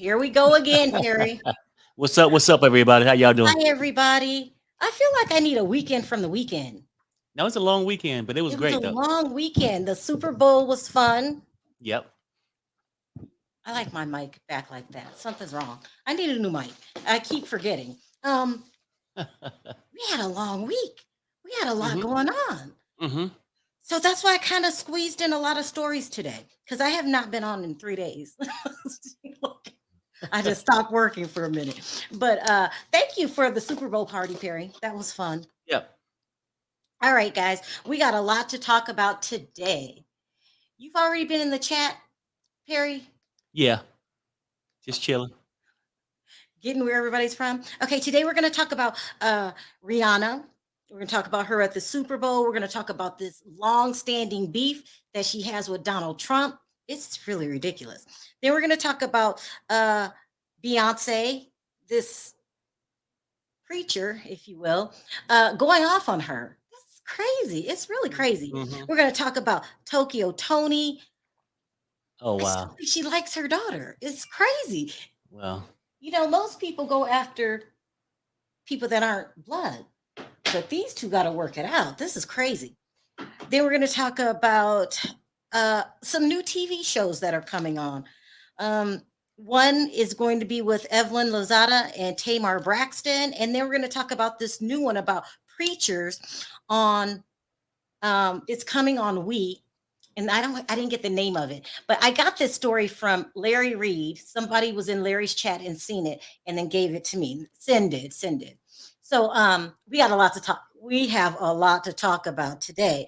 here we go again, Perry. What's up? What's up, everybody? How y'all doing? Hi, everybody. I feel like I need a weekend from the weekend. That was a long weekend, but it was It was a great though. long weekend. The Super Bowl was fun. Yep. I like my mic back like that. Something's wrong. I need a new mic. I keep forgetting. Um, we had a long week. We had a lot hmm going on. hmm So that's why I kind of squeezed in a lot of stories today because I have not been on in 3 days. I just stopped working for a minute. But thank you for the Super Bowl party, Perry. That was fun. Yep. All right, guys, we got a lot to talk about today. You've already been in the chat, Perry, Yeah. Just chilling. getting where everybody's from. Okay, today we're going to talk about Rihanna. We're going to talk about her at the Super Bowl. We're going to talk about this long-standing beef that she has with Donald Trump. It's really ridiculous. Then we're going to talk about Beyonce, this preacher, if you will, going off on her. That's crazy. It's really crazy. hmm We're going to talk about Tokyo Tony. Oh I still wow. think she likes her daughter. It's crazy. Well. Most people go after people that aren't blood, but these two got to work it out. This is crazy. Then we're going to talk about some new TV shows that are coming on. One is going to be with Evelyn Lozada and Tamar Braxton, and then we're going to talk about this new one about preachers on. It's coming on We, and I didn't get the name of it, but I got this story from Larry Reed. Somebody was in Larry's chat and seen it, and then gave it to me. Send it. So we got a lot to talk. We have a lot to talk about today.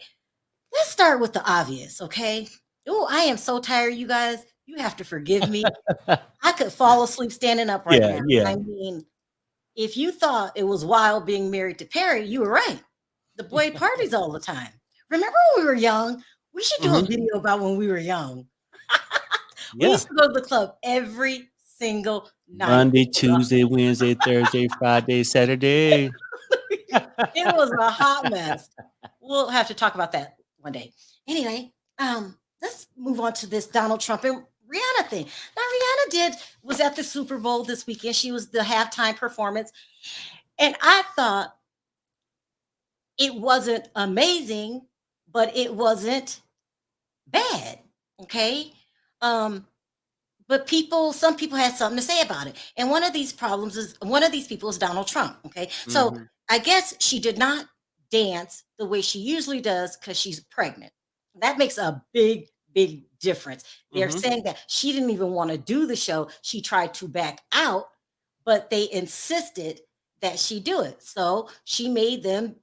Let's start with the obvious, okay? Oh, I am so tired, you guys. You have to forgive me. I could fall asleep standing up right Yeah. now. Yeah. I mean, if you thought it was wild being married to Perry, you were right. The boy parties all the time. Remember when we were young? We should do a hmm video about when we were young. We Yeah. used to go to the club every single night. Monday, Tuesday, Wednesday, Thursday, Friday, Saturday. It was a hot mess. We'll have to talk about that one day. Anyway, let's move on to this Donald Trump and Rihanna thing. Now, was at the Super Bowl this weekend. She was the halftime performance, and I thought it wasn't amazing, but it wasn't bad. Okay. Um, but some people had something to say about it. And one of these people is Donald Trump. Okay. So hmm I guess she did not dance the way she usually does because she's pregnant. That makes a big, big difference. They're hmm saying that she didn't even want to do the show. She tried to back out, but they insisted that she do it. So she made them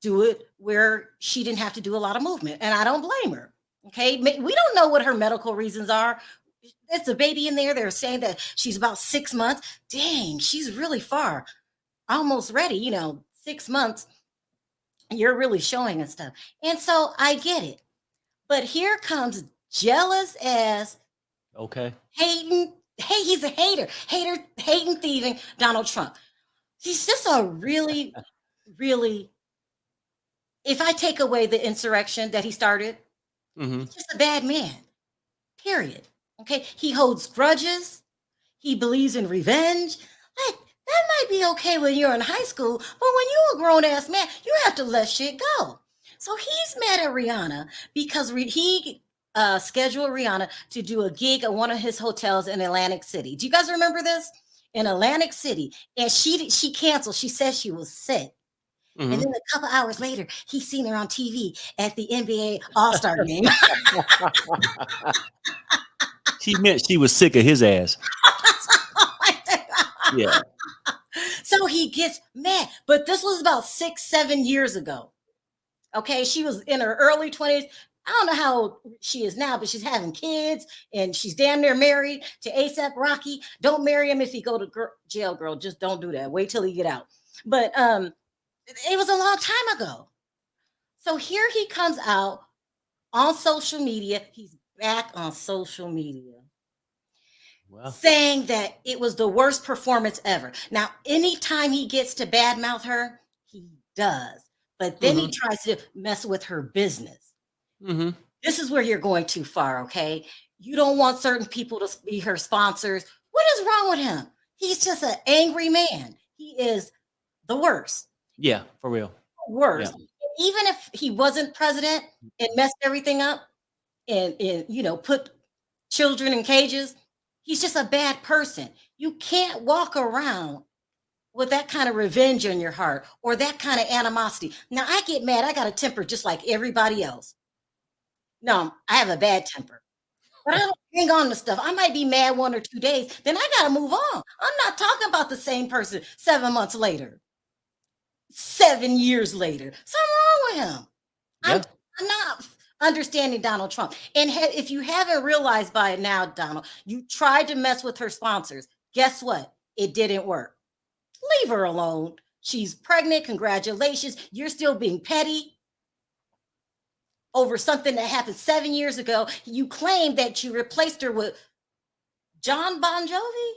do it where she didn't have to do a lot of movement. And I don't blame her. Okay. We don't know what her medical reasons are. It's a baby in there. They're saying that she's about 6 months. Dang, she's really far, almost ready. 6 months, you're really showing and stuff. And so I get it. But here comes jealous ass, Okay. hating. Hey, he's a hating, thieving Donald Trump. He's just a really, really, if I take away the insurrection that he started, hmm he's just a bad man, period. Okay. He holds grudges. He believes in revenge. Like, that might be okay when you're in high school, but when you're a grown ass man, you have to let shit go. So he's mad at Rihanna because he scheduled Rihanna to do a gig at one of his hotels in Atlantic City. Do you guys remember this? In Atlantic City, and she canceled. She said she was sick. And hmm then a couple hours later, he seen her on TV at the NBA All-Star game. She meant she was sick of his ass. Yeah. So he gets mad. But this was about 6, 7 years ago. Okay. She was in her early 20s. I don't know how old she is now, but she's having kids and she's damn near married to ASAP Rocky. Don't marry him if he go to jail, girl. Just don't do that. Wait till he get out. But it was a long time ago. So here he comes out on social media. He's back on social media Well. saying that it was the worst performance ever. Now, anytime he gets to badmouth her, he does. But then he hmm tries to mess with her business. hmm This is where you're going too far, okay? You don't want certain people to be her sponsors. What What is wrong with him? He's just an angry man. He is the worst. Yeah, for real. Worst. Yeah. Even if he wasn't president and messed everything up and put children in cages, he's just a bad person. You can't walk around with that kind of revenge in your heart or that kind of animosity. Now, I get mad. I got a temper just like everybody else. No, I have a bad temper, but I don't hang on to stuff. I might be mad 1 or 2 days, then I got to move on. I'm not talking about the same person 7 months later, 7 years later. Something wrong with him. Yeah. I'm not understanding Donald Trump. And if you haven't realized by it now, Donald, you tried to mess with her sponsors. Guess what? It didn't work. Leave her alone. She's pregnant. Congratulations. You're still being petty over something that happened 7 years ago. You claim that you replaced her with John Bon Jovi.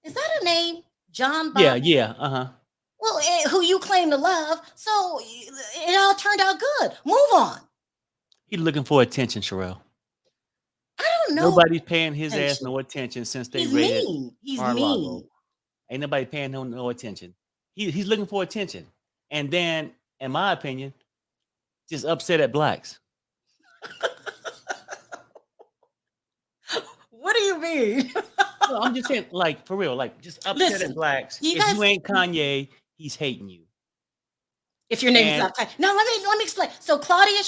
Is that a name? John Bon? Yeah. Uh-huh. Well, who you claim to love. So it all turned out good. Move on. He's looking for attention, Sharrell. I don't know. Nobody's paying his ass no attention since they He's raided mean. He's Mar-a-Lago. mean. Ain't nobody paying him no attention. He's looking for attention. And then, in my opinion, just upset at blacks. What do you mean? No, I'm just saying, like, for real, like, just upset Listen, at blacks. you If guys- you ain't Kanye, he's hating you. If your name is And- not Kanye. No, let me explain. So Claudia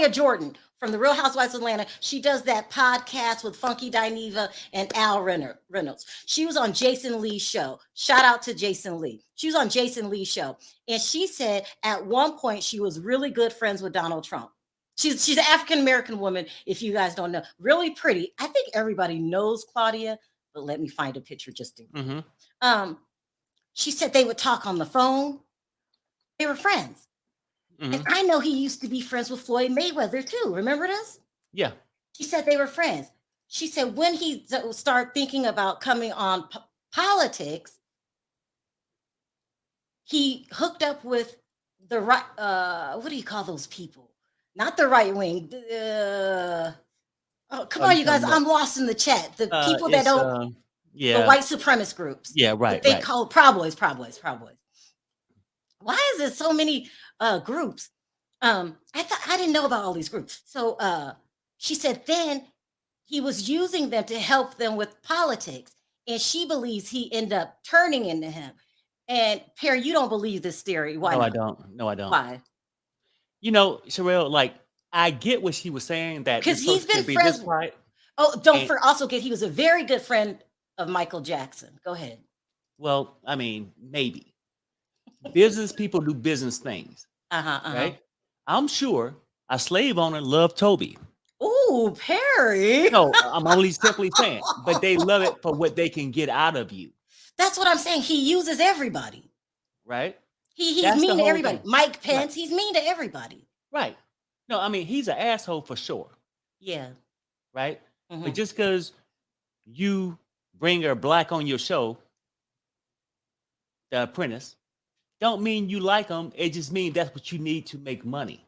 Jordan from the Real Housewives of Atlanta, she does that podcast with Funky Dineva and Al Reynolds. She was on Jason Lee's show. Shout out to Jason Lee. She was on Jason Lee's show. And she said at one point she was really good friends with Donald Trump. She's an African-American woman, if you guys don't know. Really pretty. I think everybody knows Claudia, but let me find a picture just in case. Mhm. She said they would talk on the phone. They were friends. Mhm. And I know he used to be friends with Floyd Mayweather too. Remember this? Yeah. She said they were friends. She said when he started thinking about coming on politics, he hooked up with the right. What do you call those people? Not the right wing. Oh, come on, you guys! I'm lost in the chat. The people that don't. Yeah. The white supremacist groups. Yeah. Right. They call Proud Boys. Why is there so many groups? I didn't know about all these groups. So she said then he was using them to help them with politics, and she believes he ended up turning into him. And Perry, you don't believe this theory? Why? No, not? I don't. No, I don't. Why? You know, Sharrell, like I get what she was saying that Because he's been friends. Oh, also get he was a very good friend of Michael Jackson. Go ahead. Well, I mean, maybe business people do business things, right? I'm sure a slave owner loved Toby. Ooh, Perry. No, I'm only simply saying, but they love it for what they can get out of you. That's what I'm saying. He uses everybody. Right? He's That's the mean to whole everybody. thing. Mike Pence, Right. he's mean to everybody. Right. No, I mean, he's an asshole for sure. Yeah. Right? Mhm. But just because you bring a black on your show, The Apprentice, don't mean you like him. It just means that's what you need to make money.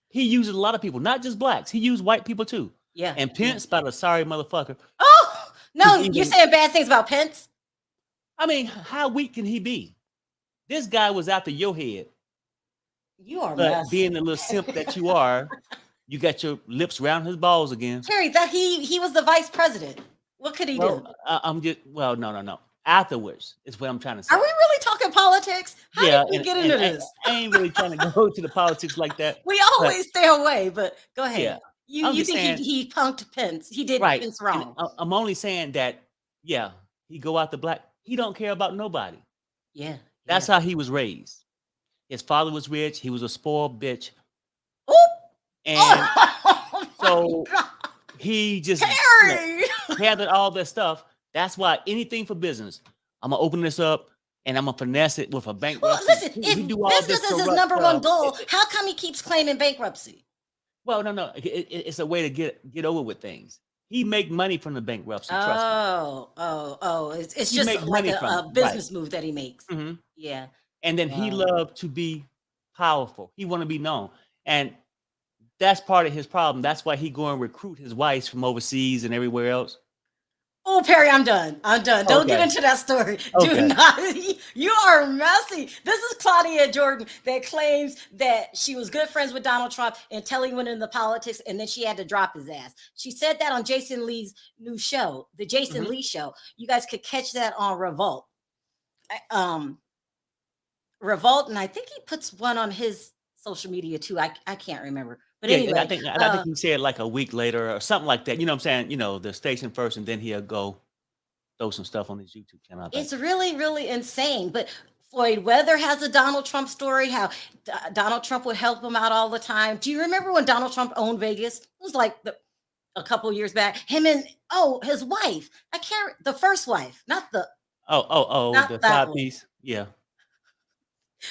He uses a lot of people, not just blacks. He used white people too. Yeah. And Pence, about a sorry motherfucker. Oh, no, He's you're even- saying bad things about Pence? I mean, how weak can he be? This guy was after your head. You are But messy. being the little simp that you are, you got your lips around his balls again. Terry, that he was the vice president. What could he do? No. Afterwards is what I'm trying to say. Are we really talking politics? How did we get into this? I ain't really trying to go to the politics like that. We always stay away, but go ahead. Yeah, You I'm just think saying- he punked Pence. He did Right. Pence And wrong. I'm only saying that, yeah, he go out the black. He don't care about nobody. Yeah. That's how he was raised. His father was rich. He was a spoiled bitch. Oop. And Oh, so my God. he just Terry. gathered all that stuff. That's why anything for business, I'm gonna open this up and I'm gonna finesse it with a bank. Well, listen, if business is his number one goal, how come he keeps claiming bankruptcy? Well, no, it's a way to get over with things. He make money from the bankruptcy. Trust me. It's He just make like money a from it, business move that he makes. Mhm. Yeah. And then he Wow. loved to be powerful. He want to be known, and that's part of his problem. That's why he go and recruit his wives from overseas and everywhere else. Oh, Perry, I'm done. I'm done. Don't get Okay. into that story. Do Okay. not. You are messy. This is Claudia Jordan that claims that she was good friends with Donald Trump until he went into politics, and then she had to drop his ass. She said that on Jason Lee's new show, the Jason Lee Show. You guys could catch that on Revolt. Revolt, and I think he puts one on his social media too. I can't remember. But Yeah, anyway, I think he said like a week later or something like that. You know what I'm saying? You know, the station first, and then he'll go throw some stuff on his YouTube channel. I think. it's really, really insane. But Floyd Weather has a Donald Trump story, how Donald Trump would help him out all the time. Do you remember when Donald Trump owned Vegas? It was like a couple of years back. Him and his wife. I can't the first wife, not the Oh, the not that side one. piece. Yeah.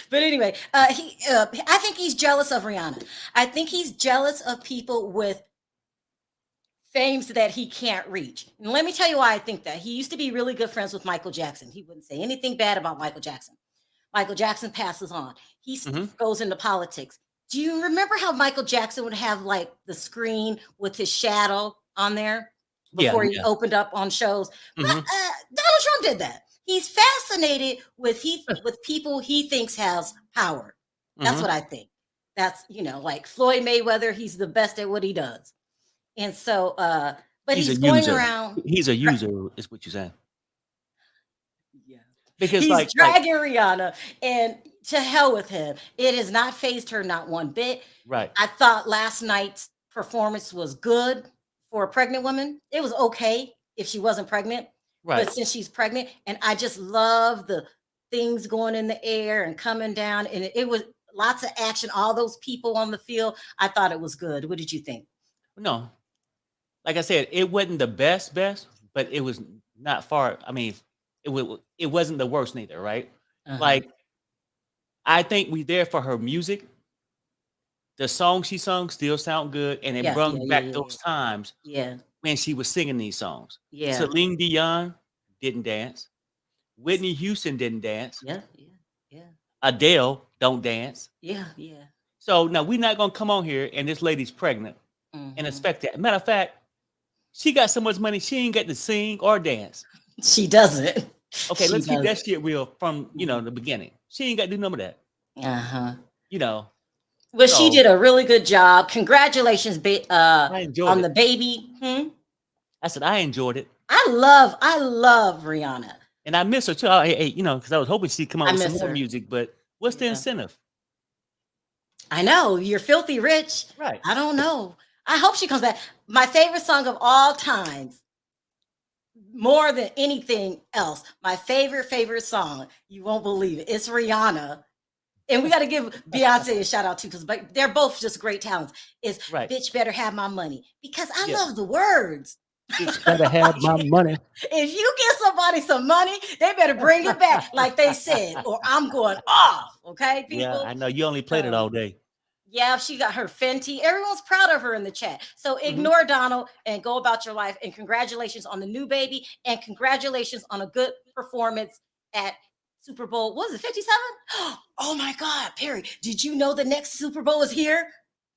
But anyway, I think he's jealous of Rihanna. I think he's jealous of people with fames that he can't reach. And let me tell you why I think that. He used to be really good friends with Michael Jackson. He wouldn't say anything bad about Michael Jackson. Michael Jackson passes on. He goes into politics. Do you remember how Michael Jackson would have like the screen with his shadow on there before he opened up on shows? Donald Trump did that. He's fascinated with people he thinks has power. That's what I think. That's, like Floyd Mayweather, he's the best at what he does. And so, but he's going around. He's a user, is what you're saying. Yeah. Because he's dragging Rihanna, and to hell with him. It has not fazed her, not one bit. Right. I thought last night's performance was good for a pregnant woman. It was okay if she wasn't pregnant. Right. But since she's pregnant, and I just love the things going in the air and coming down, and it was lots of action, all those people on the field. I thought it was good. What did you think? No. Like I said, it wasn't the best, but it was not far. I mean, it wasn't the worst neither, right? Like, I think we there for her music. The song she sung still sound good, and it brought back those times when she was singing these songs. Yeah. Celine Dion didn't dance. Whitney Houston didn't dance. Yeah. Adele don't dance. Yeah. So now we're not gonna come on here and this lady's pregnant and expect that. Matter of fact, she got so much money she ain't got to sing or dance. She doesn't. Okay, let's keep that shit real from the beginning. She ain't got to do none of that. Well, she did a really good job. Congratulations, on the baby. I said I enjoyed it. I love Rihanna, and I miss her too. Because I was hoping she'd come out with some more music. But what's the incentive? I know you're filthy rich. Right. I don't know. I hope she comes back. My favorite song of all time, more than anything else, my favorite song. You won't believe it. It's Rihanna. And we got to give Beyonce a shout out too, because they're both just great talents. Is Bitch Better Have My Money, because I love the words. Bitch better have my money. If you give somebody some money, they better bring it back, like they said, or I'm going off. Okay, people. Yeah, I know you only played it all day. Yeah, she got her Fenty. Everyone's proud of her in the chat. So ignore Donald and go about your life. And congratulations on the new baby, and congratulations on a good performance at Super Bowl. What was it, 57? Oh my God, Perry, did you know the next Super Bowl is here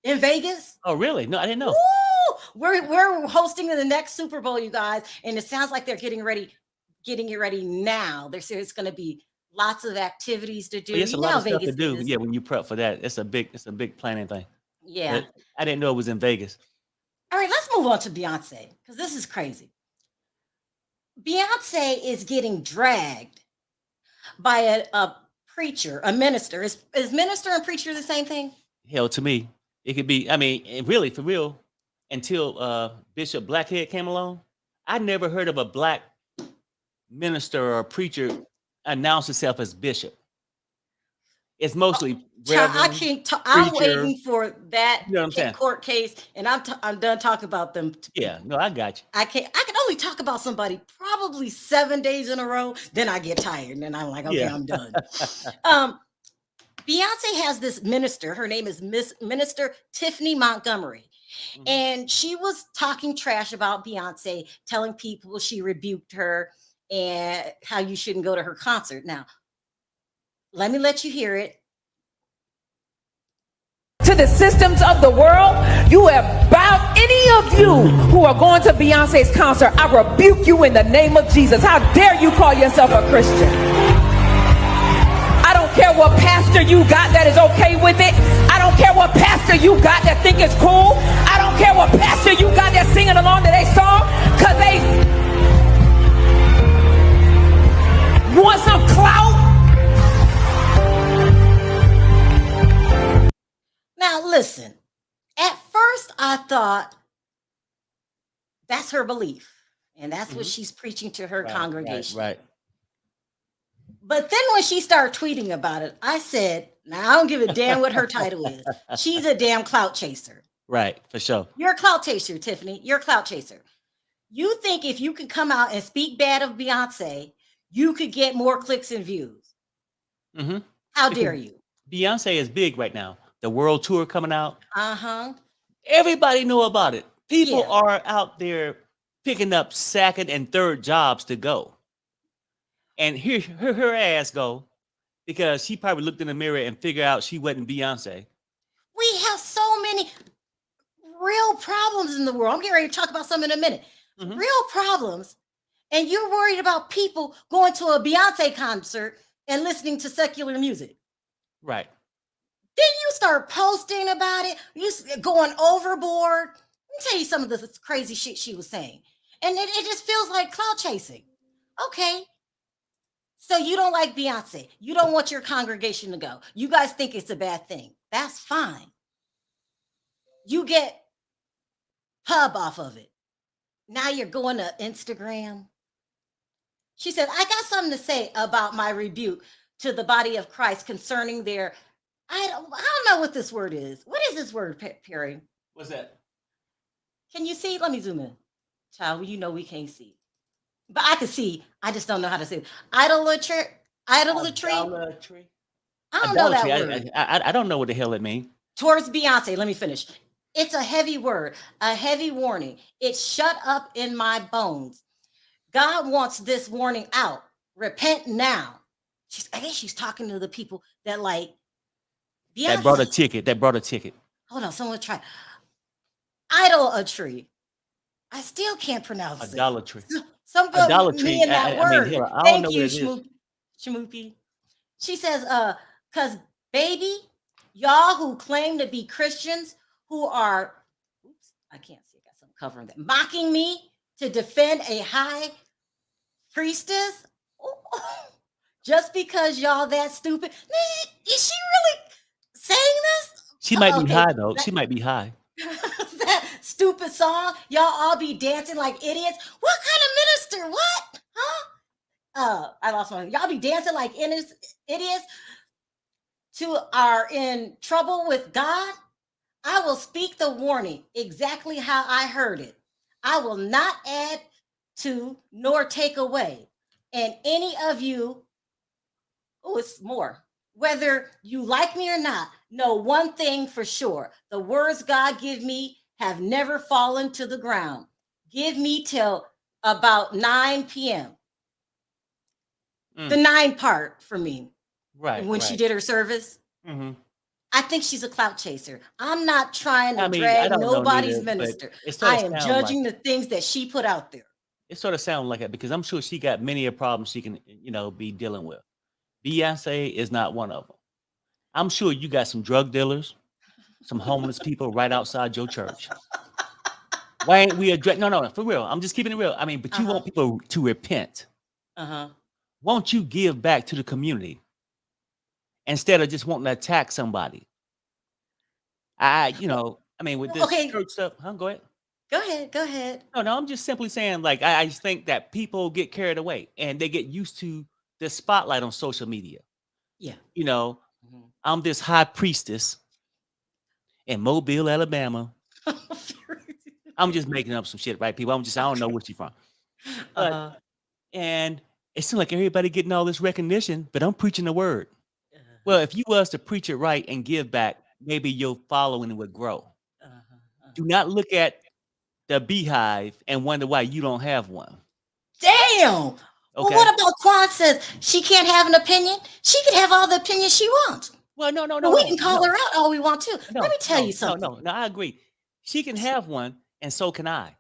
in Vegas? Oh, really? No, I didn't know. Woo! We're hosting the next Super Bowl, you guys, and it sounds like they're getting it ready now. They're saying it's going to be lots of activities to do. It's a lot of stuff to do. Yeah, when you prep for that, it's a big planning thing. Yeah, but I didn't know it was in Vegas. All right, let's move on to Beyonce, because this is crazy. Beyonce is getting dragged by a preacher, a minister. Is minister and preacher the same thing? Hell, to me, it could be. I mean, really, for real, until Bishop Blackhead came along, I never heard of a black minister or preacher announce himself as bishop. It's mostly I can't. I'm waiting for that court case, and I'm done talking about them. Yeah, no, I got you. I can only talk about somebody probably 7 days in a row. Then I get tired, and then I'm like, okay, I'm done. Beyonce has this minister. Her name is Minister Tiffany Montgomery, and she was talking trash about Beyonce, telling people she rebuked her and how you shouldn't go to her concert. Now, let me let you hear it. to the systems of the world. You have bowed. Any of you who are going to Beyonce's concert, I rebuke you in the name of Jesus. How dare you call yourself a Christian? I don't care what pastor you got that is okay with it. I don't care what pastor you got that think it's cool. I don't care what pastor you got that's singing along to their song because they want some clout. Now, listen, at first I thought that's her belief, and that's what she's preaching to her congregation. Right. But then when she started tweeting about it, I said, now I don't give a damn what her title is. She's a damn clout chaser. Right, for sure. You're a clout chaser, Tiffany. You're a clout chaser. You think if you could come out and speak bad of Beyonce, you could get more clicks and views. Mm-hmm. How dare you? Beyonce is big right now. The world tour coming out. Uh-huh. Everybody know about it. People Yeah. are out there picking up second and third jobs to go. And here her ass go because she probably looked in the mirror and figured out she wasn't Beyonce. We have so many real problems in the world. I'm getting ready to talk about some in a minute. Mhm. Real problems. And you're worried about people going to a Beyonce concert and listening to secular music. Right. Then you start posting about it. You going overboard. Let me tell you some of this crazy shit she was saying. And it just feels like clout chasing. Okay. So you don't like Beyonce. You don't want your congregation to go. You guys think it's a bad thing. That's fine. You get pub off of it. Now you're going to Instagram. She said, I got something to say about my rebuke to the body of Christ concerning their, I don't know what this word is. What is this word, Perry? What's that? Can you see? Let me zoom in. Child, you know we can't see. But I can see. I just don't know how to say it. Idolatry. Idolatry. I don't know that word. I don't know what the hell it means. Towards Beyonce. Let me finish. It's a heavy word, a heavy warning. It's shut up in my bones. God wants this warning out. Repent now. I guess she's talking to the people that like Beyonce. That brought a ticket. Hold on, someone try. Idolatry. I still can't pronounce Idolatry. it. Idolatry. Me in that word. I don't Thank know you, what it is. Shmoopy. She says, because baby, y'all who claim to be Christians who are, oops, I can't see, I got something covering that, mocking me to defend a high priestess, just because y'all that stupid. Is she really saying this? She might be high though. She might be high. That stupid song, y'all all be dancing like idiots. What kind of minister? What? Huh? I lost one. Y'all be dancing like idiots are in trouble with God. I will speak the warning exactly how I heard it. I will not add to nor take away. And any of you, it's more. Whether you like me or not, know one thing for sure. The words God give me have never fallen to the ground. Give me till about 9 p.m. The 9 part for me. Right. When she did her service. Mm-hmm. I think she's a clout chaser. I'm not trying to drag nobody's minister. I am judging the things that she put out there. It sort of sounds like it because I'm sure she got many a problem she can, be dealing with. Beyonce is not one of them. I'm sure you got some drug dealers, some homeless people right outside your church. Why ain't we address? No, for real. I'm just keeping it real. I mean, but you want people to repent. Won't you give back to the community instead of just wanting to attack somebody? With this church stuff, go ahead. Go ahead. No, I'm just simply saying, like, I just think that people get carried away and they get used to the spotlight on social media. Yeah. I'm this high priestess in Mobile, Alabama. I'm just making up some shit, right, people? I don't know where she's from. And it seems like everybody getting all this recognition, but I'm preaching the word. Well, if you was to preach it right and give back, maybe your following would grow. Do not look at the beehive and wonder why you don't have one. Damn. Okay. Well, what about Quan says she can't have an opinion? She can have all the opinions she wants. Well, no, no, But no, we no, can call no, her out all we want to. Let no, me tell no, you no, something. no, no. I agree. She can have one, and so can I.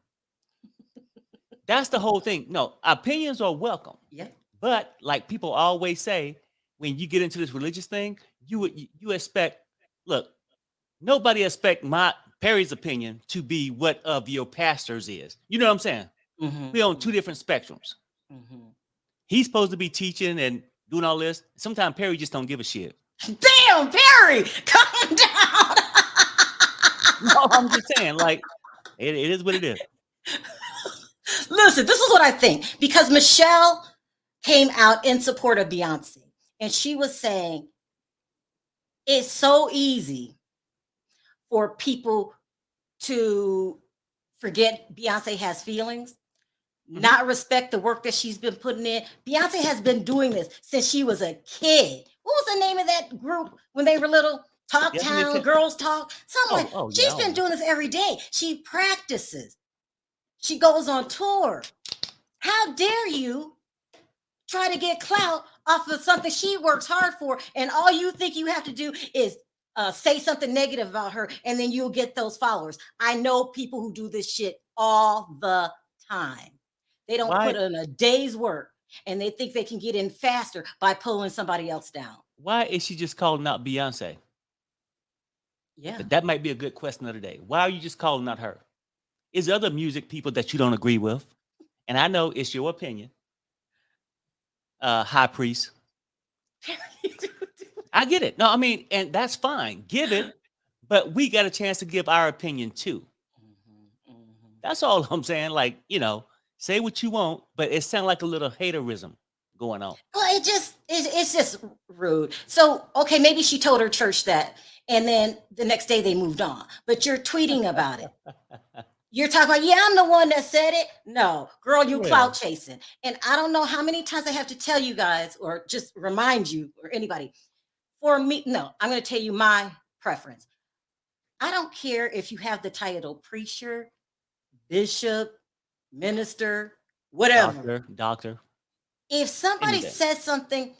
That's the whole thing. No, opinions are welcome. Yeah. But like people always say, when you get into this religious thing, you expect. Look, nobody expect my Perry's opinion to be what of your pastors is. You know what I'm saying? Mm-hmm. We on two different spectrums. Mm-hmm. He's supposed to be teaching and doing all this. Sometimes Perry just don't give a shit. Damn, Perry, calm down. No, I'm just saying, like, it is what it is. Listen, this is what I think, because Michelle came out in support of Beyonce, and she was saying it's so easy for people to forget Beyonce has feelings, not respect the work that she's been putting in. Beyonce has been doing this since she was a kid. What was the name of that group when they were little? Talk Definitely Town, Girls Talk, something like. yeah, She's been doing this every day. She practices. She goes on tour. How dare you try to get clout off of something she works hard for, and all you think you have to do is say something negative about her, and then you'll get those followers. I know people who do this shit all the time. They don't Why? put in a day's work, and they think they can get in faster by pulling somebody else down. Why is she just calling out Beyonce? Yeah. That might be a good question of the day. Why are you just calling out her? Is there other music people that you don't agree with? And I know it's your opinion. High priest. I get it. No, I mean, and that's fine. Give it, but we got a chance to give our opinion too. That's all I'm saying. Like, say what you want, but it sounds like a little haterism going on. Well, it's just rude. So, okay, maybe she told her church that, and then the next day they moved on. But you're tweeting about it. You're talking about, yeah, I'm the one that said it. No, girl, you clout chasing. And I don't know how many times I have to tell you guys or just remind you or anybody. For me, no, I'm going to tell you my preference. I don't care if you have the title preacher, bishop, minister, whatever. Doctor. If somebody Anything. says something,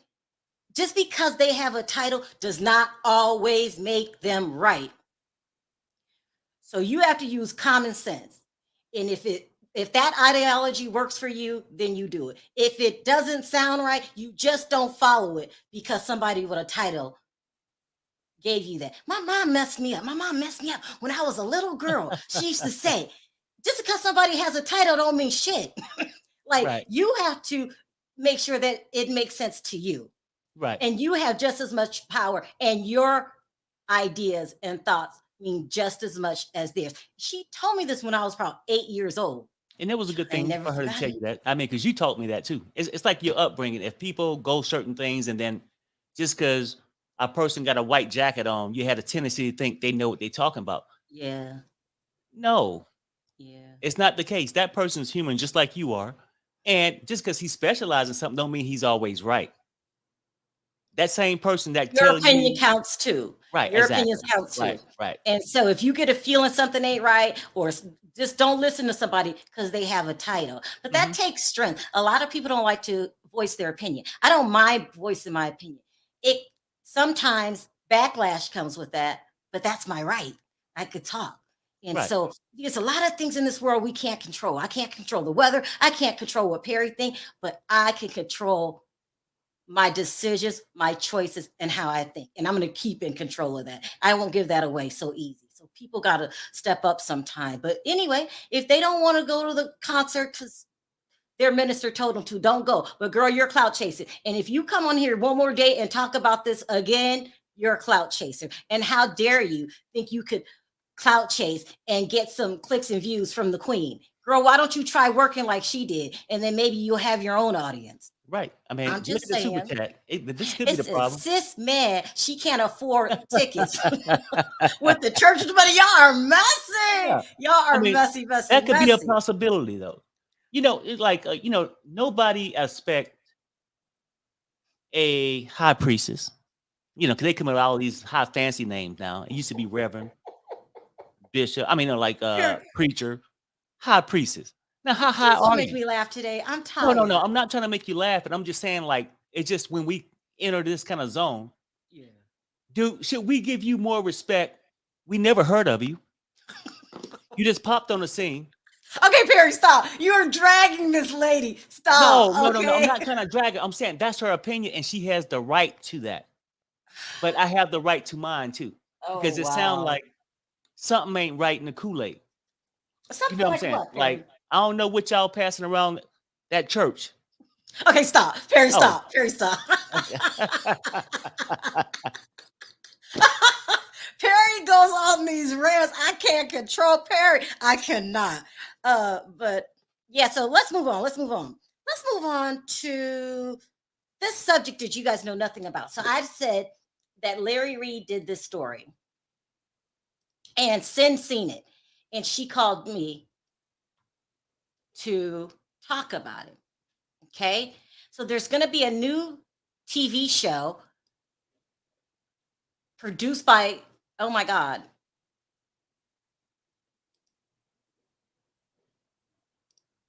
just because they have a title does not always make them right. So you have to use common sense. And if that ideology works for you, then you do it. If it doesn't sound right, you just don't follow it because somebody with a title gave you that. My mom messed me up. My mom messed me up when I was a little girl. She used to say, just because somebody has a title don't mean shit. You have to make sure that it makes sense to you. Right. And you have just as much power, and your ideas and thoughts mean just as much as theirs. She told me this when I was probably 8 years old. And it was a good thing for her to tell it. you that. I mean, because you taught me that too. It's like your upbringing. If people go certain things and then just because a person got a white jacket on, you had a tendency to think they know what they're talking about. Yeah. No. Yeah. It's not the case. That person's human just like you are. And just because he specializes in something don't mean he's always right. That same person that your opinion counts too. Right. Your exactly. opinions count too. Right. And so if you get a feeling something ain't right, or just don't listen to somebody because they have a title. But that takes strength. A lot of people don't like to voice their opinion. I don't mind voicing my opinion. It sometimes backlash comes with that, but that's my right. I could talk. And so there's a lot of things in this world we can't control. I can't control the weather. I can't control what Perry thinks, but I can control my decisions, my choices, and how I think. And I'm going to keep in control of that. I won't give that away so easy. So people got to step up sometime. But anyway, if they don't want to go to the concert because their minister told them to, don't go. But girl, you're clout chasing. And if you come on here one more day and talk about this again, you're a clout chaser. And how dare you think you could clout chase and get some clicks and views from the queen? Girl, why don't you try working like she did? And then maybe you'll have your own audience. Right. I mean, I'm just look at saying. the super chat. This could be the problem. Sis mad she can't afford tickets with the church, but y'all are messy. Yeah. Y'all are messy. That could be a possibility, though. It's like nobody expect a high priestess. Because they come up with all these high fancy names now. It used to be reverend, bishop. I mean, preacher, high priestess. Now, how high are you? Make me laugh today. I'm tired. No. I'm not trying to make you laugh, but I'm just saying, it's just when we enter this kind of zone, should we give you more respect? We never heard of you. You just popped on the scene. Okay, Perry, stop. You're dragging this lady. Stop. No. I'm Okay? not trying to drag it. I'm saying that's her opinion, and she has the right to that. But I have the right to mine too, because Oh, it sounds wow. like something ain't right in the Kool-Aid. You Something know what I'm like saying? what, Perry? Like, I don't know what y'all passing around that church. Okay, stop. Perry, Oh. stop. Perry, stop. Okay. Perry goes on these rants. I can't control Perry. I cannot. But yeah, so let's move on. Let's move on to this subject that you guys know nothing about. So I said that Larry Reed did this story and Sin seen it. And she called me to talk about it. Okay. So there's going to be a new TV show produced by, oh my God.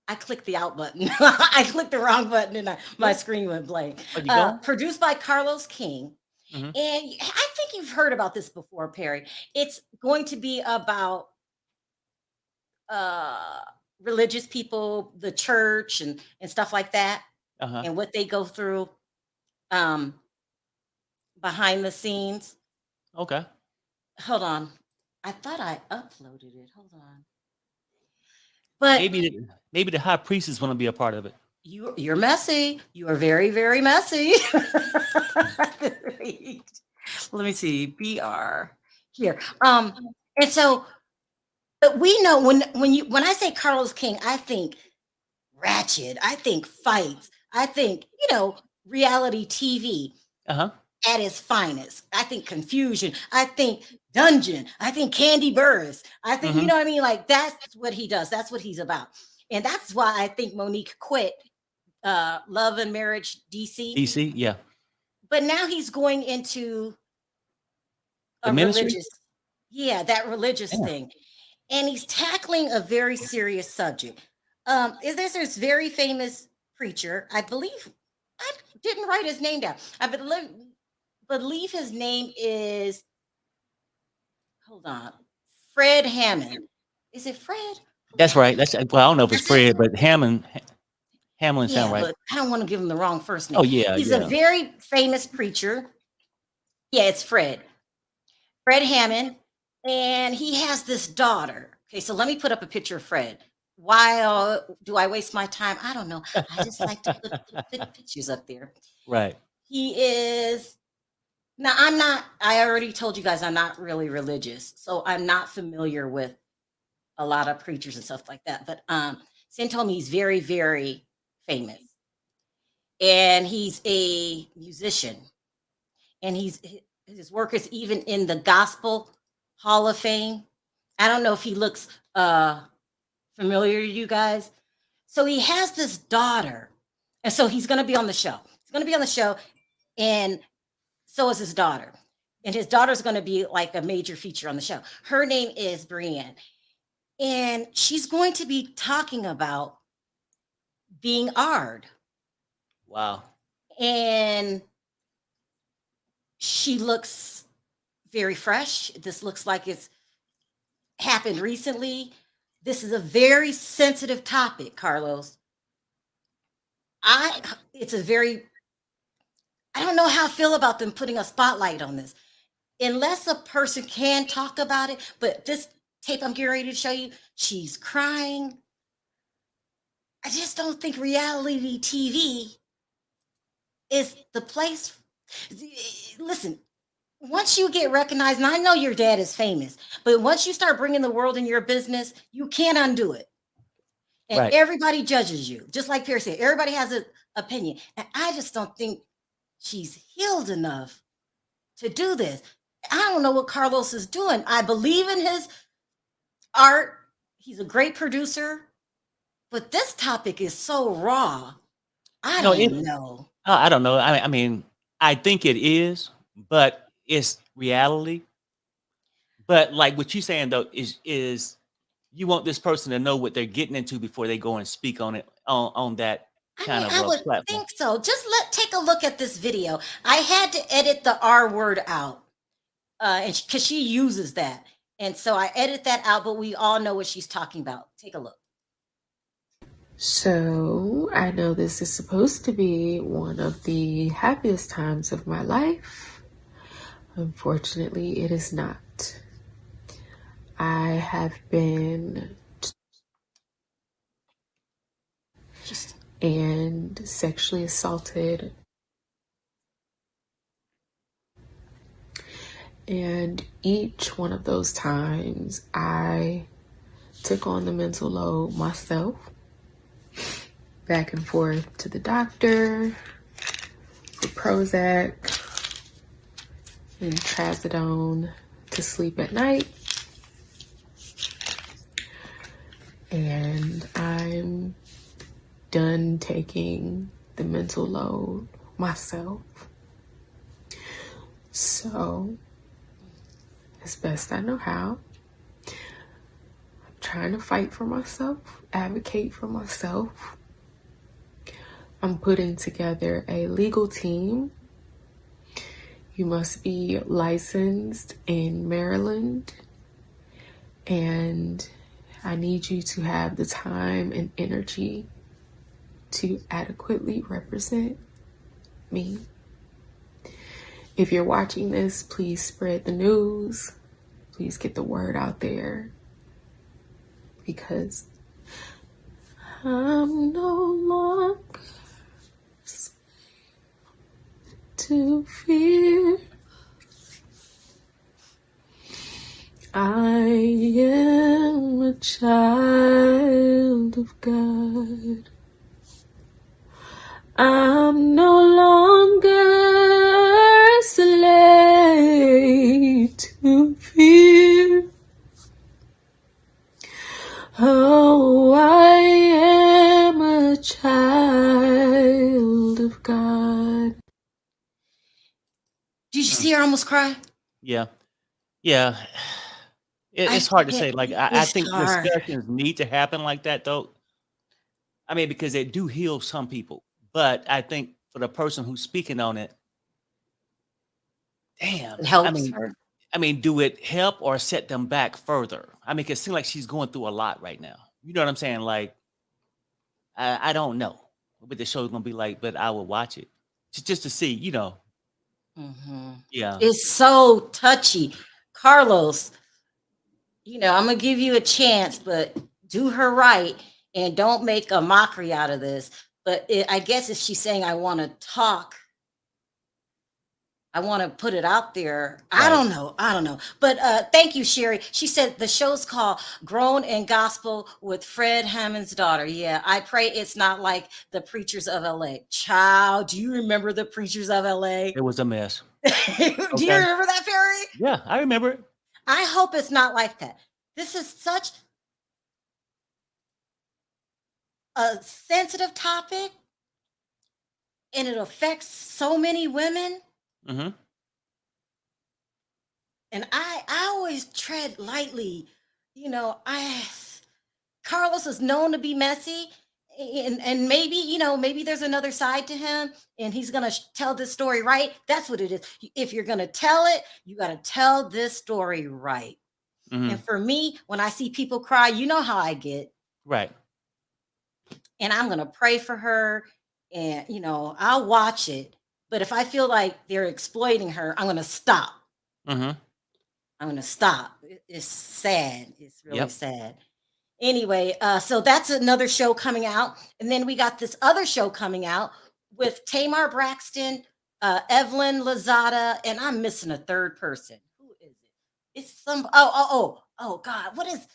I clicked the out button. I clicked the wrong button and my screen went blank. Produced by Carlos King. Mm-hmm. And I think you've heard about this before, Perry. It's going to be about religious people, the church and stuff like that, and what they go through behind the scenes. Okay. Hold on. I thought I uploaded it. Hold on. But maybe the high priestess want to be a part of it. You're messy. You are very, very messy. Let me see. BR here. And so, but we know when I say Carlos King, I think ratchet. I think fights. I think reality TV at its finest. I think confusion. I think dungeon. I think Candy Burris. I think you know what I mean. Like that's what he does. That's what he's about, and that's why I think Monique quit Love and Marriage DC. Yeah. But now he's going into a religious, that religious thing. And he's tackling a very serious subject. There's this very famous preacher, I believe, I didn't write his name down. I believe his name is, hold on, Fred Hammond. Is it Fred? That's right. Well, I don't know if it's Fred, but Hamlin sound right. But I don't want to give him the wrong first name. Oh, yeah. He's a very famous preacher. Yeah, it's Fred Hammond. And he has this daughter. Okay, so let me put up a picture of Fred. Why do I waste my time? I don't know. I just like to put pictures up there. Right. He is, now I already told you guys I'm not really religious. So I'm not familiar with a lot of preachers and stuff like that. But Sin told me he's very, very famous. And he's a musician. And his work is even in the Gospel Hall of Fame. I don't know if he looks familiar to you guys. So he has this daughter. And so he's going to be on the show. He's going to be on the show. And so is his daughter. And his daughter's going to be like a major feature on the show. Her name is Brienne. And she's going to be talking about being ARD. Wow. And she looks very fresh. This looks like it's happened recently. This is a very sensitive topic, Carlos. I don't know how I feel about them putting a spotlight on this. Unless a person can talk about it, but this tape I'm getting ready to show you, she's crying. I just don't think reality TV is the place. Listen, once you get recognized, and I know your dad is famous, but once you start bringing the world in your business, you can't undo it. And everybody judges you. Just like Pierce said, everybody has an opinion. And I just don't think she's healed enough to do this. I don't know what Carlos is doing. I believe in his art. He's a great producer. But this topic is so raw. I don't know. I don't know. I mean, I think it is, but it's reality. But like what you're saying though is you want this person to know what they're getting into before they go and speak on it on that kind of I would platform. think so. Just take a look at this video. I had to edit the R word out and because she uses that. And so I edit that out, but we all know what she's talking about. Take a look. So I know this is supposed to be one of the happiest times of my life. Unfortunately, it is not. I have been and sexually assaulted. And each one of those times, I took on the mental load myself, back and forth to the doctor for Prozac and Trazodone to sleep at night. And I'm done taking the mental load myself. So, as best I know how, I'm trying to fight for myself, advocate for myself. I'm putting together a legal team. You must be licensed in Maryland, and I need you to have the time and energy to adequately represent me. If you're watching this, please spread the news. Please get the word out there, because I'm no longer to fear. I am a child of God. I'm no longer a slave to fear. Oh, I am a child of God. Did you see her almost cry? Yeah. Yeah. It's hard to say. Like, I think discussions need to happen like that, though. I mean, because they do heal some people. But I think for the person who's speaking on it, damn. It helps her. I mean, do it help or set them back further? I mean, it seems like she's going through a lot right now. You know what I'm saying? Like, I don't know what the show's going to be like, but I will watch it. Just to see, you know. Mm-hmm. Yeah. It's so touchy. Carlos, you know, I'm going to give you a chance, but do her right and don't make a mockery out of this. But I guess if she's saying, I want to talk, I want to put it out there. Right. I don't know. But thank you, Sherry. She said the show's called Grown in Gospel with Fred Hammond's daughter. Yeah, I pray it's not like the Preachers of LA. Child, do you remember the Preachers of LA? It was a mess. Do you remember that, Perry? Yeah, I remember it. I hope it's not like that. This is such a sensitive topic, and it affects so many women. Mm-hmm. And I always tread lightly. You know, Carlos is known to be messy, and maybe, you know, maybe there's another side to him, and he's gonna tell this story right. That's what it is. If you're gonna tell it, you gotta tell this story right. Mm-hmm. And for me, when I see people cry, you know how I get. Right. And I'm gonna pray for her, and you know, I'll watch it. But if I feel like they're exploiting her, I'm gonna stop. Mm-hmm. I'm gonna stop. It's sad. It's really sad. Anyway, so that's another show coming out, and then we got this other show coming out with Tamar Braxton, Evelyn Lozada, and I'm missing a third person. Who is it? It's some. Oh God, what is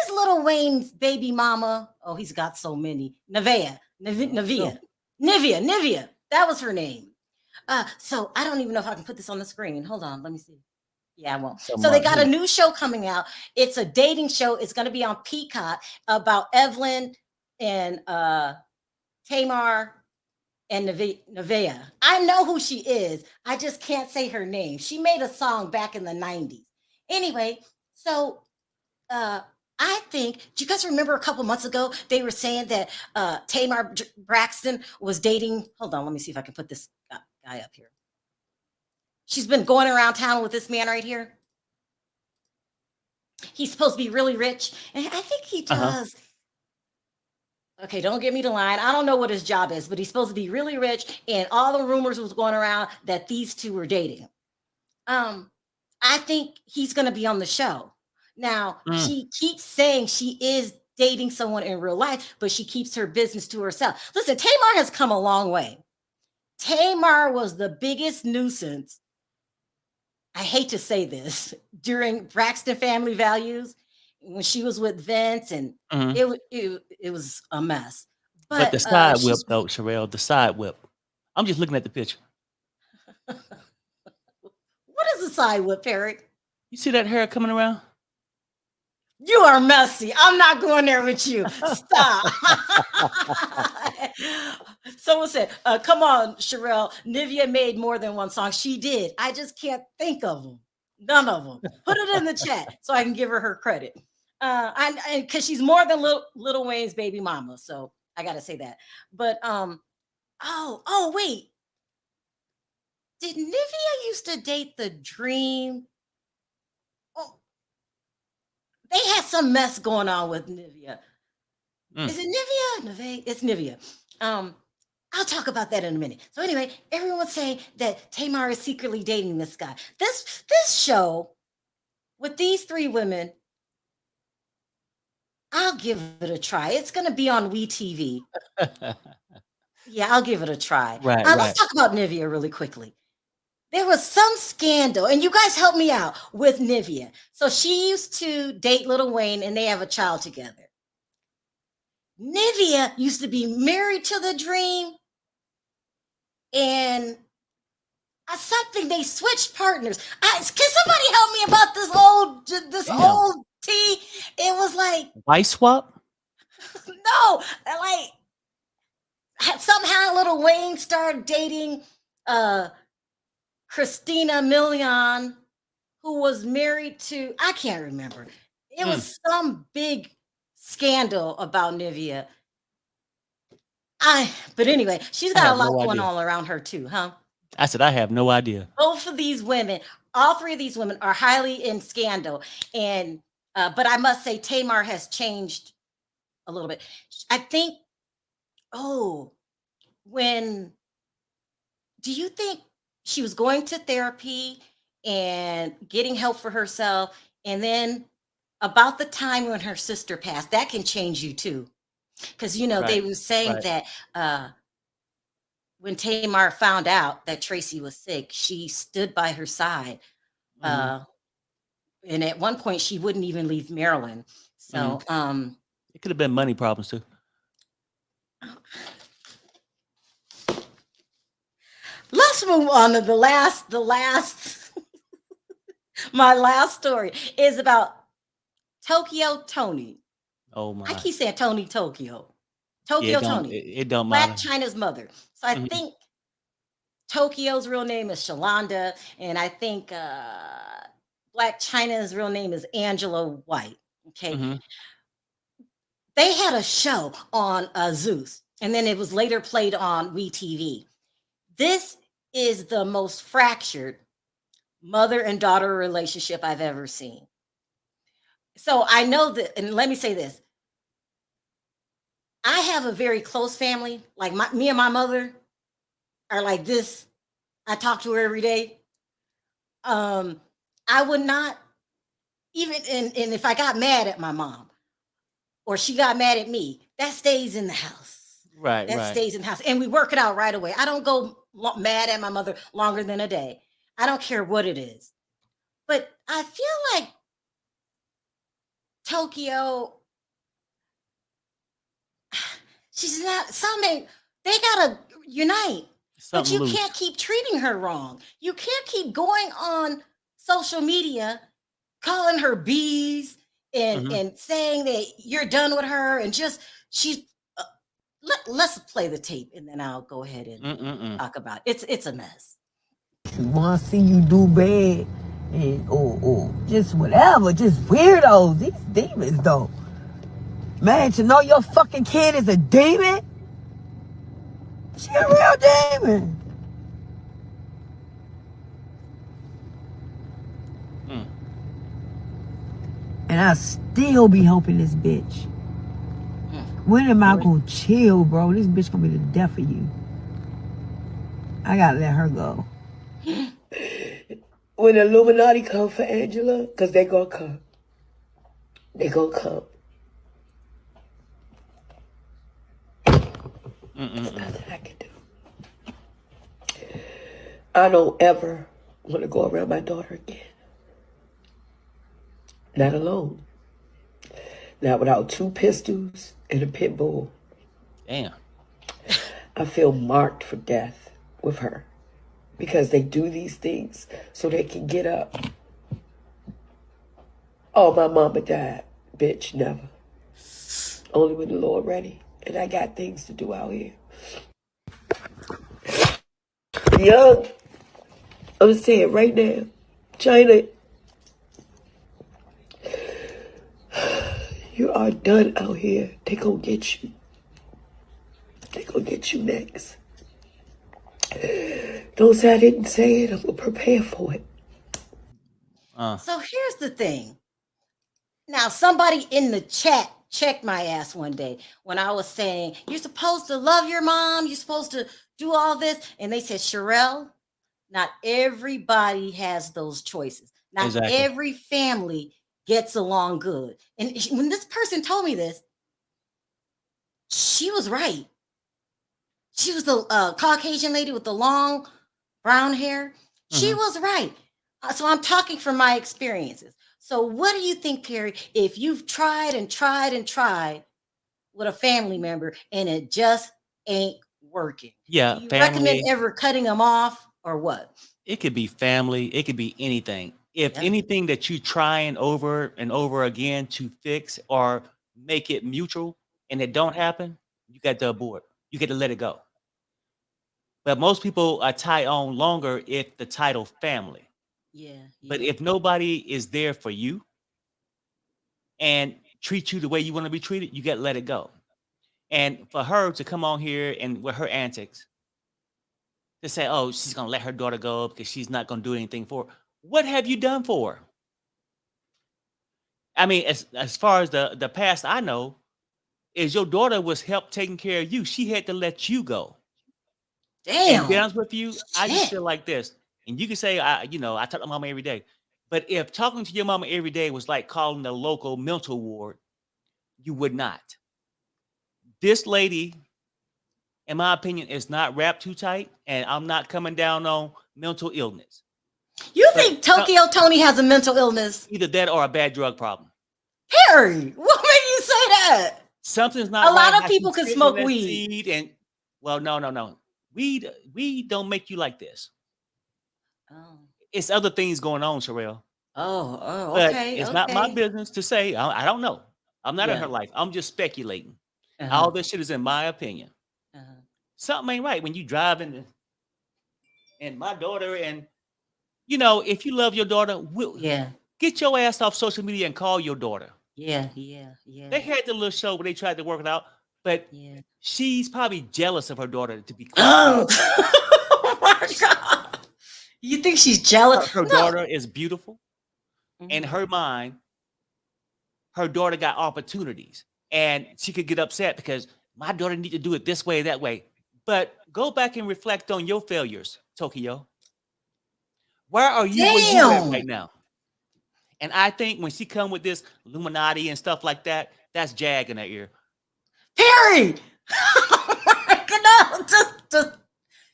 Lil Wayne's baby mama? Oh, he's got so many. Nivea. That was her name. So I don't even know if I can put this on the screen. Hold on, let me see. Yeah, I won't. So they got a new show coming out. It's a dating show. It's going to be on Peacock about Evelyn and Tamar and Nivea. I know who she is. I just can't say her name. She made a song back in the 90s. Anyway, so I think, do you guys remember a couple months ago, they were saying that Tamar Braxton was dating, hold on, let me see if I can put this guy up here. She's been going around town with this man right here. He's supposed to be really rich, and I think he does. Okay, don't get me to line. I don't know what his job is, but he's supposed to be really rich, and all the rumors was going around that these two were dating. I think he's going to be on the show. Now, she keeps saying she is dating someone in real life, but she keeps her business to herself. Listen, Tamar has come a long way. Tamar was the biggest nuisance, I hate to say this, during Braxton Family Values, when she was with Vince, and it was a mess. But the side whip, though, Sharrell, the side whip. I'm just looking at the picture. What is a side whip, Eric? You see that hair coming around? You are messy. I'm not going there with you. Stop. Someone said, come on, Sharrell. Nivea made more than one song. She did. I just can't think of them. None of them. Put it in the chat so I can give her credit. And because she's more than Lil Wayne's baby mama. So I got to say that. But, wait. Did Nivea used to date the Dream? Oh, they had some mess going on with Nivea. Is it Nivea? It's Nivea. I'll talk about that in a minute. So anyway, everyone's saying that Tamar is secretly dating this guy. This show with these three women, I'll give it a try. It's going to be on WeTV. Yeah, I'll give it a try. Right. Let's talk about Nivea really quickly. There was some scandal, and you guys help me out with Nivea. So she used to date Lil Wayne, and they have a child together. Nivea used to be married to the Dream, and something they switched partners. Can somebody help me about this old tea? It was like wife swap. No, like somehow Lil Wayne started dating Christina Milian, who was married to, I can't remember. It was some big scandal about Nivea. But anyway, she's got a lot going on around her too, huh? I said, I have no idea. Both of these women, all three of these women are highly in scandal. And, but I must say Tamar has changed a little bit. I think, do you think she was going to therapy and getting help for herself, and then about the time when her sister passed, that can change you too? Because, they were saying that when Tamar found out that Tracy was sick, she stood by her side. And at one point, she wouldn't even leave Maryland. So it could have been money problems too. Let's move on to the last, my last story is about Tokyo Tony. Oh my. I keep saying Tokyo. Tony. It don't matter. Black China's mother. So I think Tokyo's real name is Shalonda, and I think Black China's real name is Angela White. Okay. They had a show on Zeus, and then it was later played on WeTV. This is the most fractured mother and daughter relationship I've ever seen. So I know that, and let me say this. I have a very close family. Like me and my mother are like this. I talk to her every day. I would not even, and if I got mad at my mom or she got mad at me, that stays in the house. Right. That stays in the house. And we work it out right away. I don't go mad at my mother longer than a day. I don't care what it is. But I feel like Tokyo, she's not something, they gotta unite. But you can't keep treating her wrong. You can't keep going on social media calling her bees and saying that you're done with her, and just she's let's play the tape and then I'll go ahead and talk about it. It's a mess. She wanna see you do bad and just whatever, just weirdos. These demons though. Man, to know your fucking kid is a demon? She a real demon. I still be helping this bitch. When am I gonna chill, bro? This bitch gonna be the death of you. I gotta let her go. When the Illuminati come for Angela, because they gonna come. They gonna come. There's nothing I can do. I don't ever want to go around my daughter again. Not alone. Not without 2 pistols and a pit bull. Damn. I feel marked for death with her. Because they do these things so they can get up. Oh, my mama died. Bitch, never. Only when the Lord ready. And I got things to do out here. Young. I'm saying right now. China. You are done out here. They gonna get you. They gonna get you next. Don't say I didn't say it. I'm gonna prepare for it. So here's the thing. Now, somebody in the chat checked my ass one day when I was saying, you're supposed to love your mom. You're supposed to do all this. And they said, Sharrell, not everybody has those choices. Not every family gets along good. And when this person told me this, she was right. She was the Caucasian lady with the long brown hair. She was right. So I'm talking from my experiences. So what do you think, Perry, if you've tried and tried and tried with a family member and it just ain't working? Yeah, Do you family. recommend ever cutting them off or what? It could be family. It could be anything. If anything that you trying over and over again to fix or make it mutual and it don't happen, you got to abort. You get to let it go. But most people are tied on longer if the title family. Yeah. But if nobody is there for you and treat you the way you want to be treated, you got to let it go. And for her to come on here and with her antics, to say, oh, she's going to let her daughter go because she's not going to do anything for her. What have you done for her? I mean, as far as the past I know, is your daughter was help taking care of you. She had to let you go. Damn. And to be honest with you, I just feel like this. And you can say, I talk to mama every day. But if talking to your mama every day was like calling the local mental ward, you would not. This lady, in my opinion, is not wrapped too tight. And I'm not coming down on mental illness. You think Tokyo Tony has a mental illness? Either that or a bad drug problem. Perry, what made you say that? Something's not a right. lot of people can smoke weed. And no. Weed don't make you like this. Oh. It's other things going on, Sharrell. Oh, But okay. it's not my business to say. I don't know. I'm not in Yeah. her life. I'm just speculating. All this shit is in my opinion. Something ain't right when you driving and my daughter and if you love your daughter, get your ass off social media and call your daughter. Yeah. They had the little show where they tried to work it out, but she's probably jealous of her daughter to be quiet. Oh my God. You think she's jealous? Her daughter is beautiful. In her mind, her daughter got opportunities. And she could get upset because my daughter need to do it this way, that way. But go back and reflect on your failures, Tokyo. Where are you where you at right now? And I think when she come with this Illuminati and stuff like that, that's Jag in her ear. Perry! No, just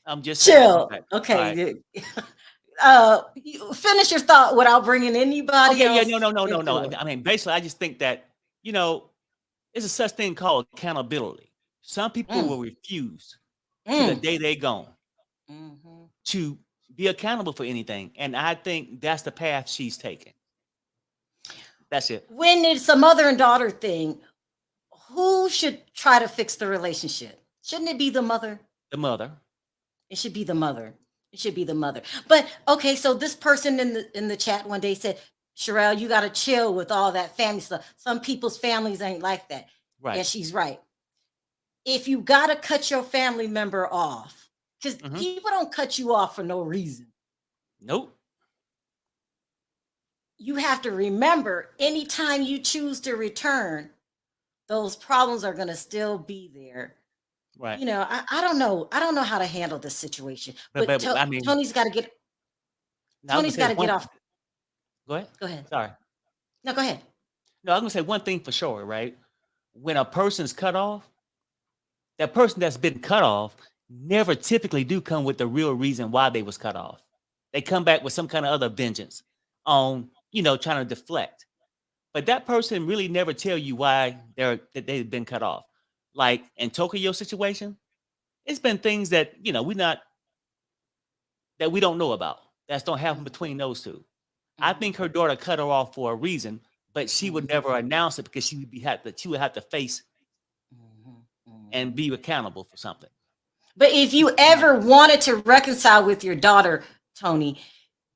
I'm just chill. saying. Okay. You finish your thought without bringing anybody else. Yeah, no. I mean, basically, I just think that, there's a such thing called accountability. Some people will refuse to the day they gone to be accountable for anything. And I think that's the path she's taking. That's it. When it's a mother and daughter thing, who should try to fix the relationship? Shouldn't it be the mother? The mother. It should be the mother. It should be the mother. But okay, so this person in the chat one day said, Sharrell, you got to chill with all that family stuff. Some people's families ain't like that. Right. And she's right. If you got to cut your family member off, because people don't cut you off for no reason. Nope. you have to remember, anytime you choose to return, those problems are going to still be there. Right. I don't know. I don't know how to handle this situation. But I mean, Tony's got to get. I was gonna Tony's got say to get one. off. Go ahead. Go ahead. Sorry. No, go ahead. No, I was gonna say one thing for sure, right? When a person's cut off, that person that's been cut off never typically do come with the real reason why they was cut off. They come back with some kind of other vengeance on, trying to deflect. But that person really never tell you why they've been cut off. Like in Tokyo situation, it's been things that we don't know about. That don't happen between those two. I think her daughter cut her off for a reason, but she would never announce it because she would have to face and be accountable for something. But if you ever wanted to reconcile with your daughter, Tony,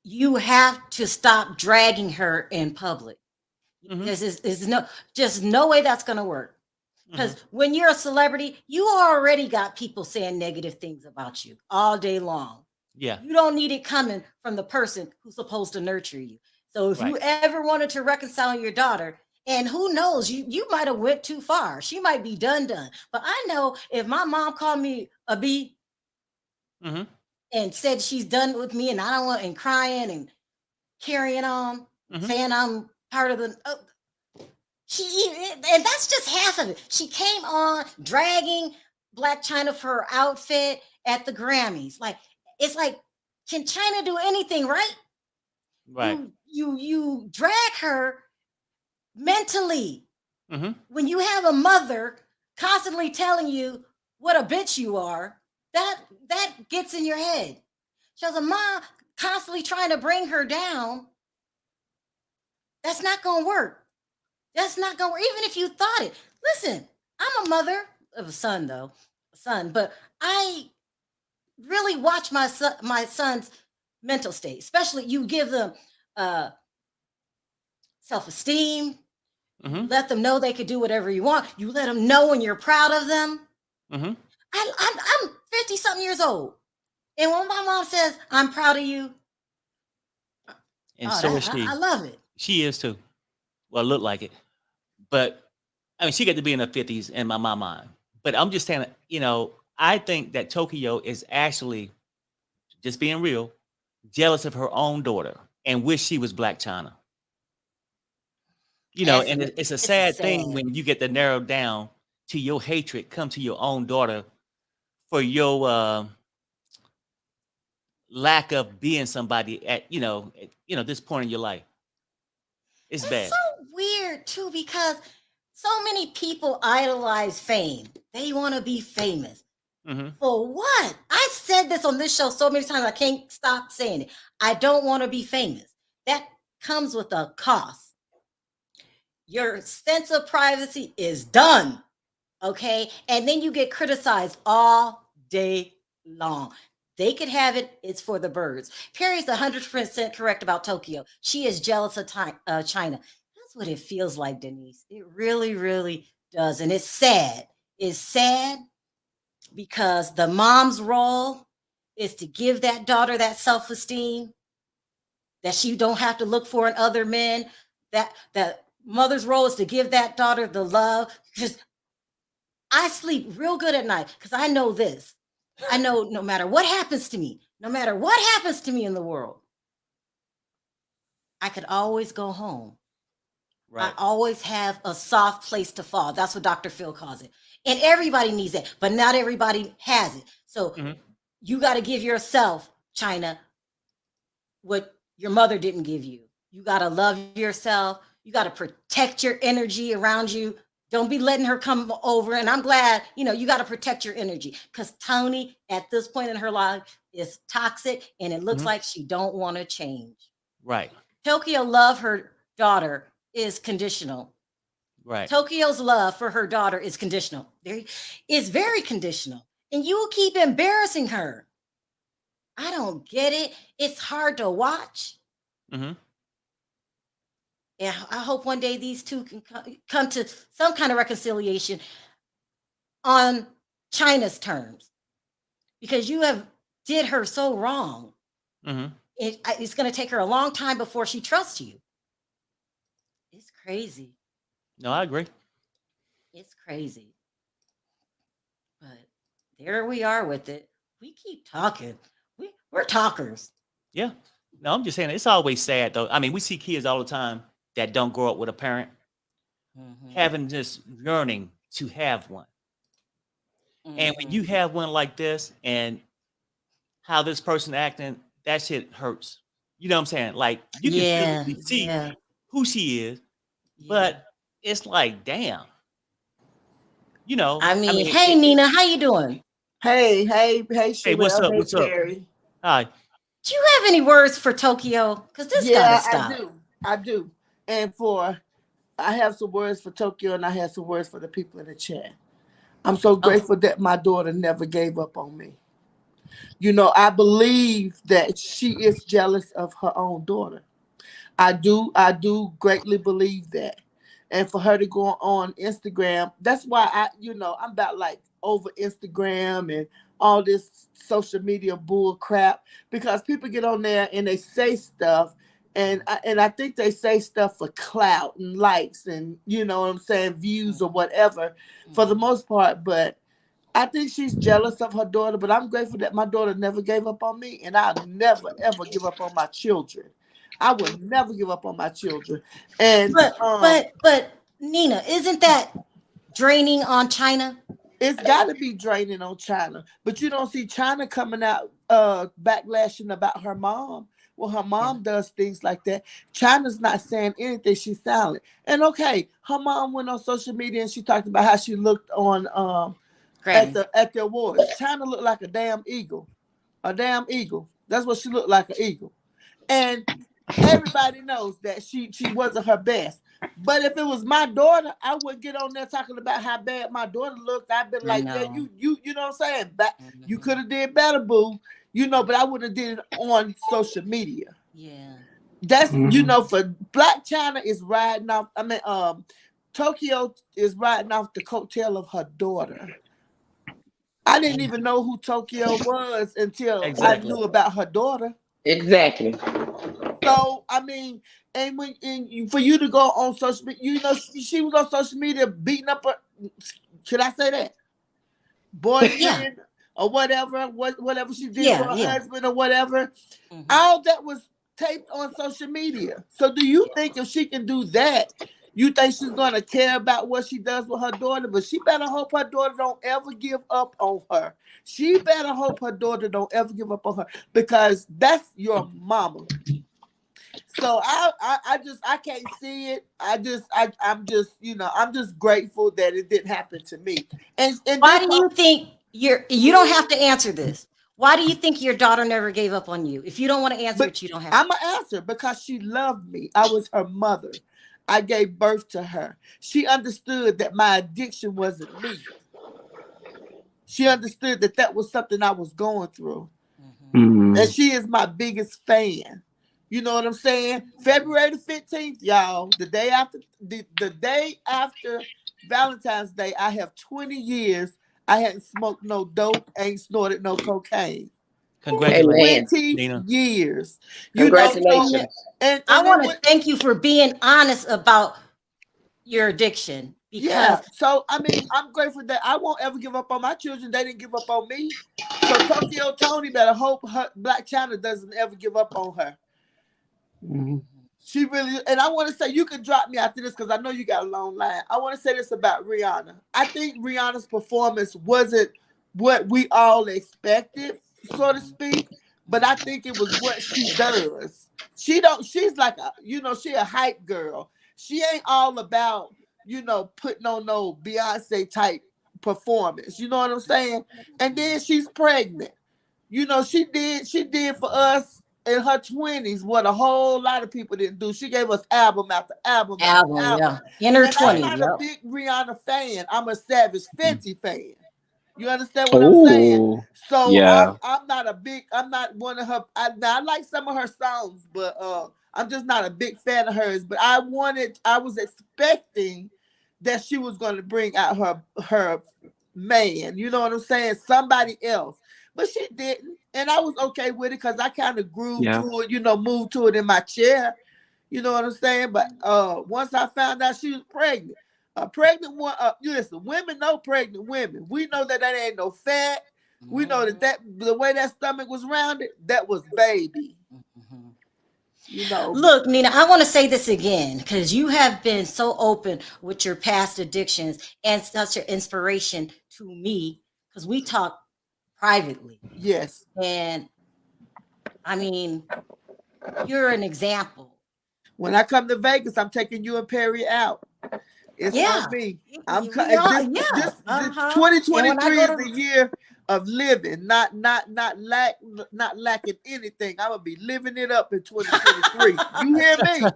you have to stop dragging her in public. There's no way that's going to work. Because when you're a celebrity, you already got people saying negative things about you all day long. Yeah. You don't need it coming from the person who's supposed to nurture you. So if you ever wanted to reconcile your daughter, and who knows, you might have went too far. She might be done. But I know if my mom called me a B and said she's done with me and I don't want, and crying and carrying on, saying I'm part of the... and that's just half of it. She came on dragging Black China for her outfit at the Grammys. It's like, can China do anything right? Right. You drag her mentally. When you have a mother constantly telling you what a bitch you are, that gets in your head. She has a mom constantly trying to bring her down. That's not going to work. That's not going to work. Even if you thought it. Listen, I'm a mother of a son, but I really watch my son's mental state. Especially, you give them self-esteem. Let them know they could do whatever you want. You let them know when you're proud of them. I'm 50-something years old. And when my mom says, I'm proud of you, and so is she. I love it. She is too. Well, look like it. But I mean, she got to be in her 50s in my mind. But I'm just saying, I think that Tokyo is actually, just being real, jealous of her own daughter and wish she was Black China. And it's a sad thing when you get to narrow down to your hatred, come to your own daughter for your lack of being somebody at this point in your life. It's bad. So weird too, because so many people idolize fame. They want to be famous. For what? I said this on this show so many times, I can't stop saying it. I don't want to be famous. That comes with a cost. Your sense of privacy is done. Okay? And then you get criticized all day long. They could have it. It's for the birds. Perry's 100% correct about Tokyo. She is jealous of China. That's what it feels like, Denise. It really, really does. And it's sad. It's sad because the mom's role is to give that daughter that self-esteem that she don't have to look for in other men. That mother's role is to give that daughter the love. Because I sleep real good at night because I know this. I know no matter what happens to me in the world, I could always go home. Right. I always have a soft place to fall. That's what Dr. Phil calls it. And everybody needs that, but not everybody has it. So you got to give yourself, China, what your mother didn't give you. You got to love yourself. You got to protect your energy around you. Don't be letting her come over. And I'm glad, you got to protect your energy because Tony at this point in her life is toxic and it looks like she don't want to change. Right. Tokyo love her daughter is conditional. Right. Tokyo's love for her daughter is conditional. It's very conditional. And you keep embarrassing her. I don't get it. It's hard to watch. And I hope one day these two can come to some kind of reconciliation on China's terms, because you have did her so wrong. It's going to take her a long time before she trusts you. crazy. No, I agree. It's crazy. But there we are with it. We keep talking. We're talkers. Yeah. No, I'm just saying it's always sad though. I mean, we see kids all the time that don't grow up with a parent having this yearning to have one. And when you have one like this and how this person acting, that shit hurts. You know what I'm saying? Like you can Yeah, physically see yeah, who she is, yeah. but it's like, damn. You know, I I mean, mean, hey Nina, how you doing? Hey, hey, what's Sharrell. up? Hey, What's up? Terry. Hi. Do you have any words for Tokyo? Because this gotta Yeah, stop. I do. And I have some words for Tokyo, and I have some words for the people in the chat. I'm so grateful that my daughter never gave up on me. You know, I believe that she is jealous of her own daughter. I do greatly believe that. And for her to go on Instagram, that's why I'm about like over Instagram and all this social media bull crap, because people get on there and they say stuff, and I think they say stuff for clout and likes and you know what I'm saying, views or whatever for the most part. But I think she's jealous of her daughter, but I'm grateful that my daughter never gave up on me, and I'll never ever give up on my children. I would never give up on my children. And But Nina, isn't that draining on China? it's got to be draining on China. But you don't see China coming out backlashing about her mom. Well, her mom does things like that. China's not saying anything. She's silent. And okay, her mom went on social media and she talked about how she looked on at the awards. China looked like a damn eagle. A damn eagle. That's what she looked like, an eagle. And everybody knows that she wasn't her best. But if it was my daughter, I would get on there talking about how bad my daughter looked. I'd been like, yeah, you know what I'm saying? You could have did better, boo. You know, but I wouldn't have did it on social media. Yeah. That's for Black China is riding off. I mean, Tokyo is riding off the coattail of her daughter. I didn't even know who Tokyo was until I knew about her daughter. Exactly. So I mean, and for you to go on social media, you know, she was on social media beating up her. Should I say that? Boyfriend or whatever she did for her husband or whatever. All that was taped on social media. So do you think if she can do that, you think she's gonna care about what she does with her daughter? But she better hope her daughter don't ever give up on her. She better hope her daughter don't ever give up on her, because that's your mama. So I can't see it. I'm just grateful that it didn't happen to me. And why do you think you don't have to answer this? Why do you think your daughter never gave up on you? If you don't want to answer it, you don't have to. I'm gonna answer because she loved me. I was her mother. I gave birth to her. She understood that my addiction wasn't me. She understood that was something I was going through. And she is my biggest fan. You know what I'm saying? February the 15th, y'all, the day after Valentine's Day, I have 20 years. I hadn't smoked no dope, ain't snorted no cocaine. Congratulations, 20 Nina. years. Congratulations. And I want to thank you for being honest about your addiction. Because so I mean, I'm grateful that I won't ever give up on my children. They didn't give up on me. So Tokyo Tony better hope her Black China doesn't ever give up on her. She really, and I want to say, you can drop me after this because I know you got a long line. I want to say this about Rihanna. I think Rihanna's performance wasn't what we all expected, so to speak, but I think it was what she does. She's like she a hype girl. She ain't all about, putting on no Beyonce type performance. You know what I'm saying? And then she's pregnant. She did for us in her 20s what a whole lot of people didn't do. She gave us album after album after album. In her 20s. I'm not a big Rihanna fan. I'm a Savage Fenty fan. You understand what I'm saying? So I'm not one of her. I like some of her songs, but I'm just not a big fan of hers. But I was expecting that she was going to bring out her man. You know what I'm saying? Somebody else. But she didn't. And I was okay with it because I kind of grew to it, moved to it in my chair. You know what I'm saying? But once I found out she was pregnant, a pregnant one. Listen, women know pregnant women. We know that ain't no fat. We know that the way that stomach was rounded, that was baby. You know. Look, Nina, I want to say this again because you have been so open with your past addictions and such an inspiration to me because we talk privately. Yes. And I mean, you're an example. When I come to Vegas, I'm taking you and Perry out. It's Yeah. on me. We This are, yeah. 2023 is the year of living, not lacking anything. I'm gonna be living it up in 2023. You hear me?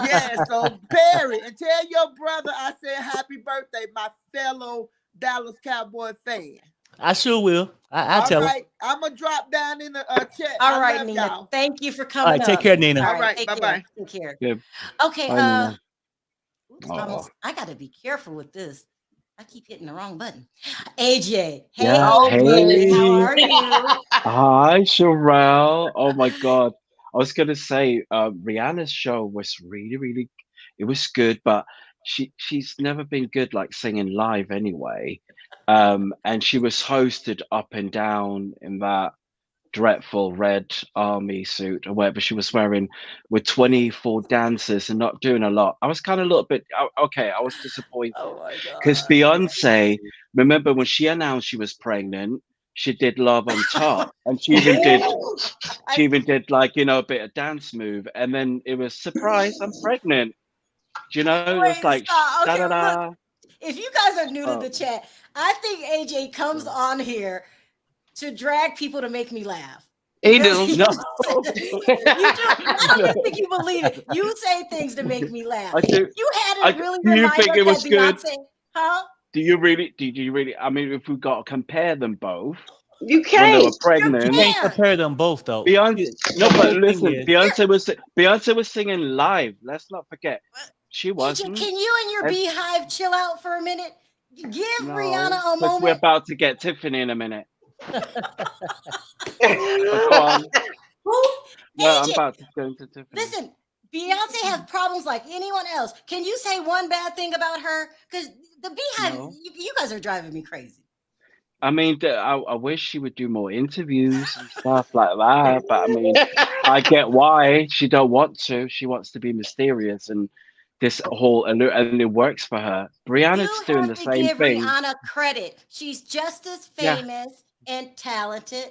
Yeah. So Perry, and tell your brother I said happy birthday, my fellow Dallas Cowboy fan. I sure will. I'll tell him. All right, I'm gonna drop down in the chat. All I right, love Nina. y'all. Thank you for All coming right, take up. care, Nina. All right, take bye-bye. care. Take care. Yeah. Okay, Bye, Nina. oops, I gotta be careful with this. I keep hitting the wrong button. AJ. Hey, Yeah. AJ. How Hey. are you? Hi, Sharrell. Oh my God. I was gonna say, Rihanna's show was really, it was good, but she's never been good like singing live anyway. And she was hosted up and down in that dreadful red army suit or whatever she was wearing with 24 dancers and not doing a lot. I was kind of a little bit okay. I was disappointed Oh my because God. Beyonce, remember when she announced she was pregnant, she did Love on Top, and she even did like a bit of dance move, and then it was surprise, I'm pregnant. Do you know? It was Wait, like stop. da Okay, da look. da. If you guys are new to Oh, the chat, I think AJ comes on here to drag people to make me laugh. He Does do. he? no. You do. I don't even think you believe it. You say things to make me laugh. I do. You had I to really do. You remind think us it was that good? Beyonce, huh? Do you really? Do you really? I mean, if we got to compare them both You when they were can't. You pregnant, Can't can't. compare them both though. Beyonce. No, The but whole thing listen, is, Beyonce was singing live. Let's not forget, she AJ, wasn't. can you and your And beehive chill out for a minute? Give no, Rihanna a because we're moment. about to get Tiffany in a minute. But go on. No, I'm AJ, about to go into Tiffany. listen, Beyonce has problems like anyone else. Can you say one bad thing about her? Because the beehive, No. you guys are driving me crazy. I mean, I wish she would do more interviews and stuff like that. But I mean, I get why she don't want to. She wants to be mysterious, and this whole and it works for her. Brianna's You doing have the to same give thing. Rihanna credit. She's just as Yeah. famous and talented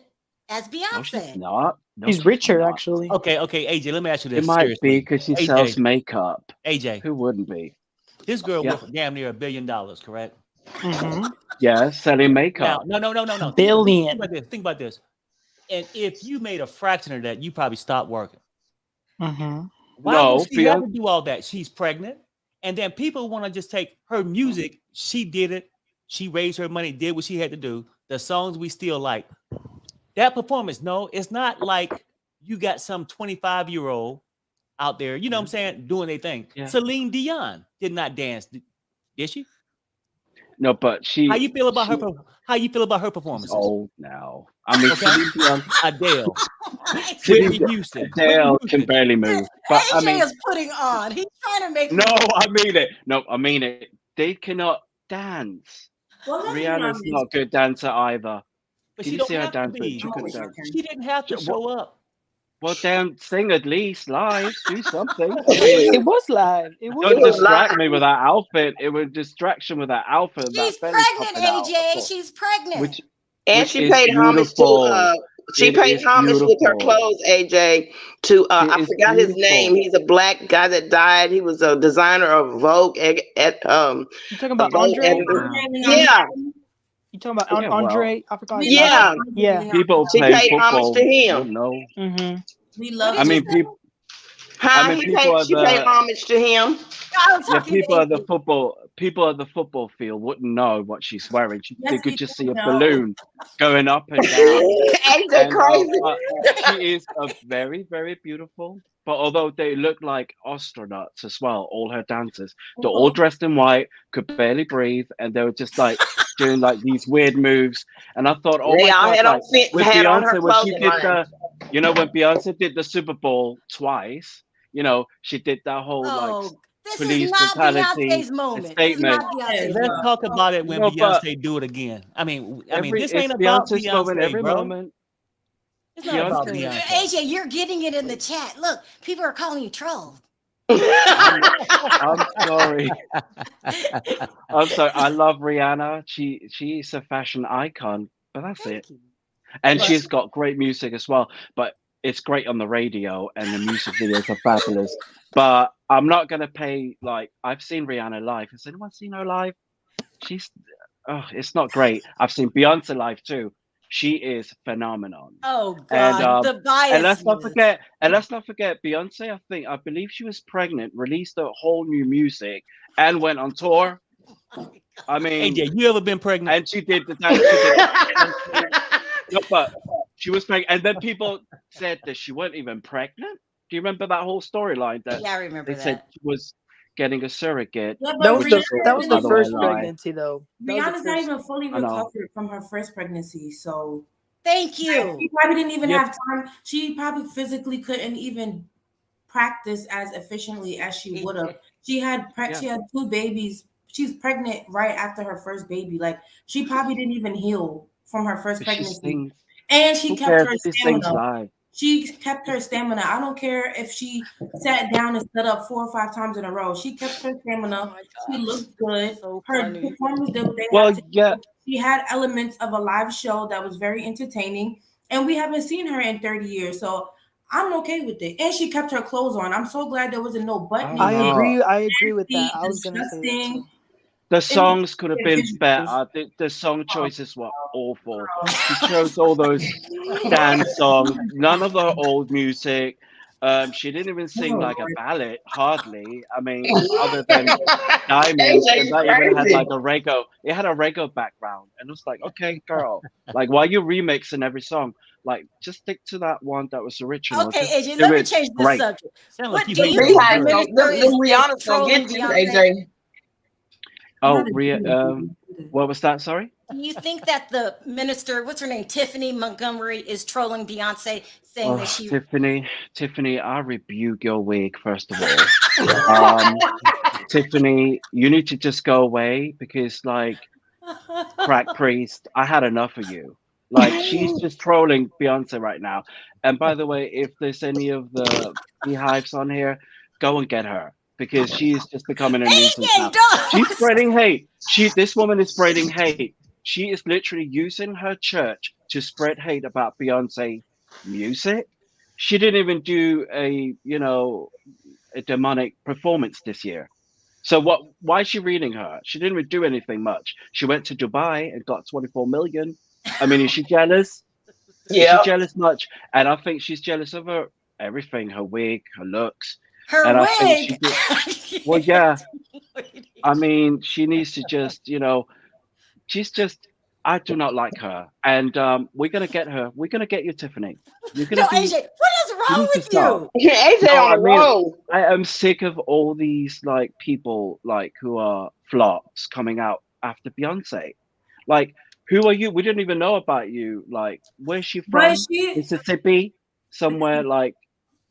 as No, she's Beyonce. not. No, He's she's richer, not. actually. okay, AJ. Let me ask you It this might be seriously. because she sells AJ, makeup. AJ, Who wouldn't be? this girl Yeah. worth damn near $1 billion, correct? Mm-hmm. Yeah, selling Now, makeup. no. Think Billion. about this. Think about this. And if you made a fraction of that, you probably stopped working. Mm-hmm. Why No, would she have Beyonce. to do all that? She's pregnant, and then people want to just take her music. She did it. She raised her money, did what she had to do. The songs we still like. That performance, no, it's not like you got some 25-year-old out there, you know what I'm saying, doing their thing. Yeah. Celine Dion did not dance, did she? No, but How you feel about her? she How you feel about her she's performances? old now. I mean, Okay, Celine Dion. Adele, Celine Whitney Houston, Adele can barely move. But I AJ mean, is putting on. He's trying to make no, me. I mean it. No, I mean it. They cannot dance. Well, let me be Rihanna's honest. not a good dancer either. but Did she you don't see her have to dance? be. She couldn't dance. She didn't have to show up. Well, then sing at least live. Do something. I mean, It was live. It was don't live. distract me with that outfit. It was distraction with that outfit. She's That belly pregnant, popping out. I AJ. thought, She's pregnant. which And she is paid homage to beautiful. she It paid is homage with her beautiful. clothes, AJ, to It I is forgot his name. beautiful. He's a black guy that died. He was a designer of Vogue You talking about Vogue Andre? editor. Wow. Yeah, You talking about Yeah, well, Andre? I forgot his yeah. last name. Yeah. people She play paid homage football to him. would know. Mm-hmm. We What love did I you mean, say? people. Huh? She paid homage to him. I was yeah, talking to AJ. people at the football field wouldn't know what she's wearing. They Yes, could we just do see a know. balloon going up and down. AJ And crazy. she is a very, very beautiful. But although they look like astronauts as well, all her dancers, they're all dressed in white, could barely breathe, and they were just like doing like these weird moves. And I thought, oh They my all god, had on like with had on her Beyonce when she clothing did line. when Beyonce did the Super Bowl twice, you know, she did that whole like Oh, this is police not brutality Beyonce's moment. This is statement. not Beyonce's Let's moment. talk about it when No, but Beyonce do it again. I mean, this it's ain't about Beyonce's moment Beyonce, every bro. moment. It's not about Beyonce. Beyonce. AJ, you're getting it in the chat. Look, people are calling you troll. I'm sorry. I'm sorry. I love Rihanna. She's a fashion icon, but that's it. Thank you. And But she's got great music as well. But it's great on the radio, and the music videos are fabulous. But I'm not gonna pay like I've seen Rihanna live. Has anyone seen her live? She's it's not great. I've seen Beyonce live too. She is phenomenal. oh And God, the and let's not biasness. forget Beyonce. I believe she was pregnant, released a whole new music, and went on tour. I mean, AJ, you ever been pregnant? and she did the dance. She did no, but she was pregnant, and then people said that she wasn't even pregnant. Do you remember that whole storyline? That Yeah, I remember they said that. she was getting a surrogate, Yeah, That but was which the is, that was by the the way, a first lie. pregnancy though. That was the Rihanna's not first. even fully I know. recovered from her first pregnancy, so Thank she you. probably didn't even Yep. have time. She probably physically couldn't even practice as efficiently as she would have. She had Yeah. she had 2 babies. She's pregnant right after her first baby. Like she probably didn't even heal from her first But she pregnancy, sings. and she Who kept cares? her She sings stamina. live. She kept her stamina. I don't care if she sat down and stood up 4 or 5 times in a row. She kept her Oh stamina. my She gosh. looked good. So Her funny. performance that they Well, had yeah. she had elements of a live show that was very entertaining, and we haven't seen her in 30 years. So I'm okay with it. And she kept her clothes on. I'm so glad there wasn't no butt I'm I naked, not. agree with that. nasty, I was gonna say that disgusting. too. The It songs could have been visuals. better. The song choices were awful. She chose all those dance songs. None of the old music. She didn't even sing like a ballad, hardly. I mean, other than Diamonds, and AJ's that even had crazy. like a reggae. It had a reggae background, and it was like, okay, girl, like why you remixing every song? Like, just stick to that one that was original. Okay, Just AJ, do let me it change the great. subject. Sound like What you do hate you the think the word. minister Them is Rihanna's gonna trolling get you, Beyonce? AJ. Oh, Not a what was that? Sorry. Do you think that the minister, what's her name, Tiffany Montgomery, is trolling Beyonce, saying that Oh, she? Tiffany, I rebuke your wig, first of all. Tiffany, you need to just go away because, like, crack priest, I had enough of you. Like, she's just trolling Beyonce right now. And by the way, if there's any of the beehives on here, go and get her because she's just becoming a nuisance AJ, now. don't She's spreading hate. This woman is spreading hate. She is literally using her church to spread hate about Beyonce music. She didn't even do a demonic performance this year. So what? Why is she reading her? She didn't even do anything much. She went to Dubai and got 24 million. I mean, is she jealous? Is she Yeah. jealous much? And I think she's jealous of her everything, her wig, her looks. her And I think she wig. did. Well, yeah. I mean, she needs to just, she's just. I do not like her, and we're gonna get her. We're gonna get you, Tiffany. You're No, gonna be. AJ, what is You wrong need to with stop. you? AJ No, on I a mean, roll. I am sick of all these like people like who are flops coming out after Beyonce. Like, who are you? We didn't even know about you. Like, where's she But from? she Mississippi? Somewhere like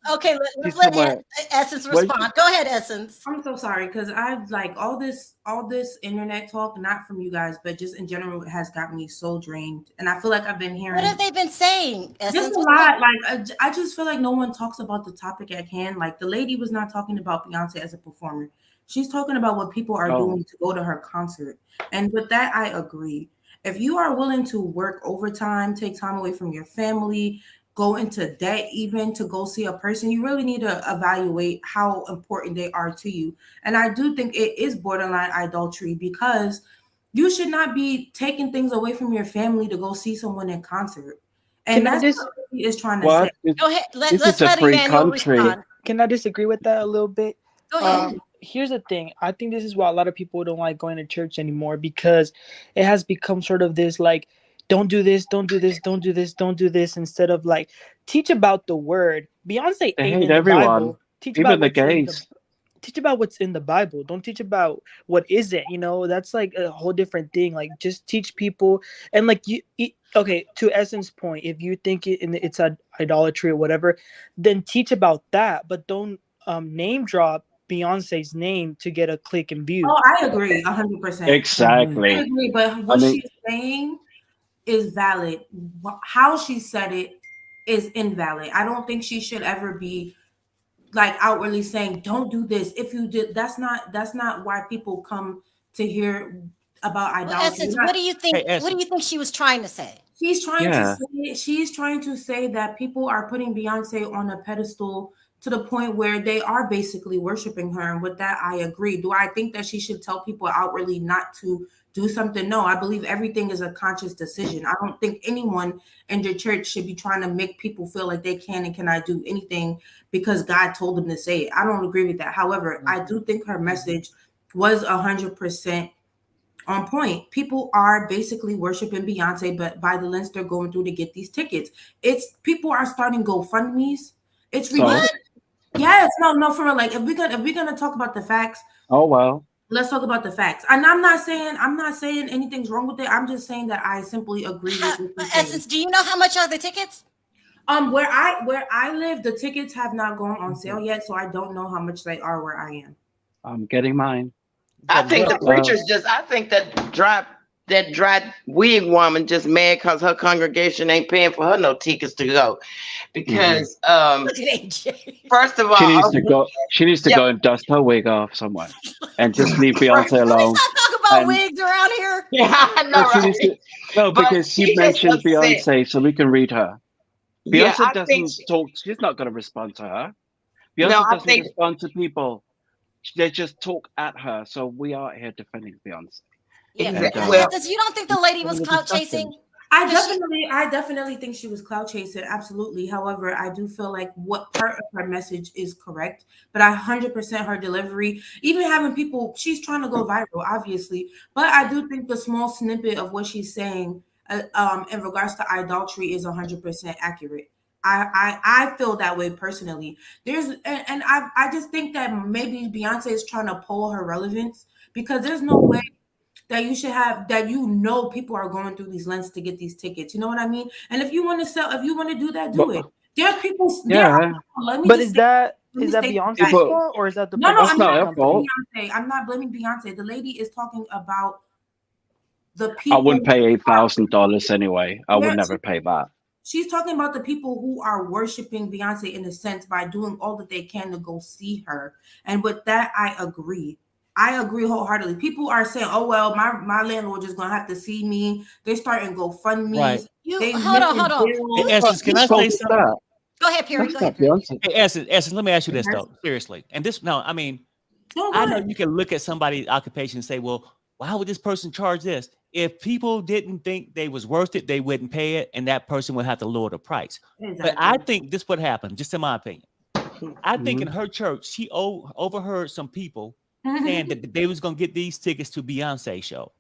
Okay, let's she's let somewhere. Essence Where's respond. Go ahead, Essence. I'm so sorry because I've like all this internet talk, not from you guys, but just in general, has got me so drained. And I feel like I've been What hearing have they been saying, just Essence? a What's lot. going Like I just feel like no one talks about the topic at hand. Like the lady was not talking about Beyonce as a performer. She's talking about what people are Oh, doing to go to her concert. And with that, I agree. If you are willing to work overtime, take time away from your family, go into debt even to go see a person, you really need to evaluate how important they are to you. And I do think it is borderline adultery because you should not be taking things away from your family to go see someone in concert. And Can I that's just what he is trying to say. what? Go ahead. This Let's is a let free Emmanuel country. respond. can I disagree with that a little bit? Go ahead. Here's the thing. I think this is why a lot of people don't like going to church anymore because it has become sort of this like, don't do this, don't do this, don't do this, don't do this, instead of like teach about the word. Beyonce They ain't hate in the everyone, Bible. Teach about even the what's in the gays. teach about what's in the Bible. Don't teach about what isn't. That's like a whole different thing. Like just teach people and like okay, to Essence point, if you think it's idolatry or whatever, then teach about that, but don't name drop Beyonce's name to get a click and view. Oh, I agree 100%. Exactly. I agree, but what she's saying is valid. How she said it is invalid. I don't think she should ever be like outwardly saying, "Don't do this." If you did, that's not why people come to hear about Well, idolatry. Essence, what do you think? What do you think she was trying to say? She's trying to say that people are putting Beyonce on a pedestal to the point where they are basically worshiping her. And with that, I agree. Do I think that she should tell people outwardly not to do something? No, I believe everything is a conscious decision. I don't think anyone in the church should be trying to make people feel like they can and cannot do anything because God told them to say it. I don't agree with that. However, I do think her message was 100% on point. People are basically worshiping Beyonce, but by the lens they're going through to get these tickets. It's people are starting GoFundMe's. It's ridiculous. Yes, no, for real. Like if we're gonna talk about the facts. Oh well. Let's talk about the facts. And I'm not saying anything's wrong with it. I'm just saying that I simply agree with Essence, do you know how much are the tickets? Where I live, the tickets have not gone on sale yet, so I don't know how much they are where I am. I'm getting mine. I think the preacher's I think that dry wig woman just mad because her congregation ain't paying for her no tickets to go. Because first of all, she needs to go and dust her wig off somewhere and just leave Beyonce alone. Let's not talk about wigs around here. Yeah, I know. No, because she mentioned Beyonce, so we can read her. Beyonce doesn't talk. She's not going to respond to her. Beyonce doesn't respond to people. They just talk at her. So we are here defending Beyonce. Yeah. You don't think the lady was clout chasing? I definitely think she was clout chasing. Absolutely. However, I do feel like what part of her message is correct, but 100% her delivery, even having people, she's trying to go viral, obviously. But I do think the small snippet of what she's saying in regards to idolatry is 100% accurate. I feel that way personally. I just think that maybe Beyonce is trying to pull her relevance because there's no way that you should have that people are going through these lenses to get these tickets. You know what I mean? And if you want to do that, do it. There's people. But is that Beyonce's fault or is that the? No, I'm not blaming Beyonce. I'm not blaming Beyonce. The lady is talking about the people. I wouldn't pay $8,000 anyway. I would never pay that. She's talking about the people who are worshiping Beyonce in a sense by doing all that they can to go see her. And with that, I agree. I agree wholeheartedly. People are saying, "Oh well, my landlord just gonna have to see me." They're starting GoFundMe. Right. Hold on. Hey, Essence, can I say something? Go ahead, Perry. Go ahead, Perry. Hey, Essence, let me ask you this though, seriously. And this, I know you can look at somebody's occupation and say, "Well, why would this person charge this?" If people didn't think they was worth it, they wouldn't pay it, and that person would have to lower the price. Exactly. But I think this would happen, just in my opinion. I think in her church, she overheard some people saying that they was gonna get these tickets to Beyonce show,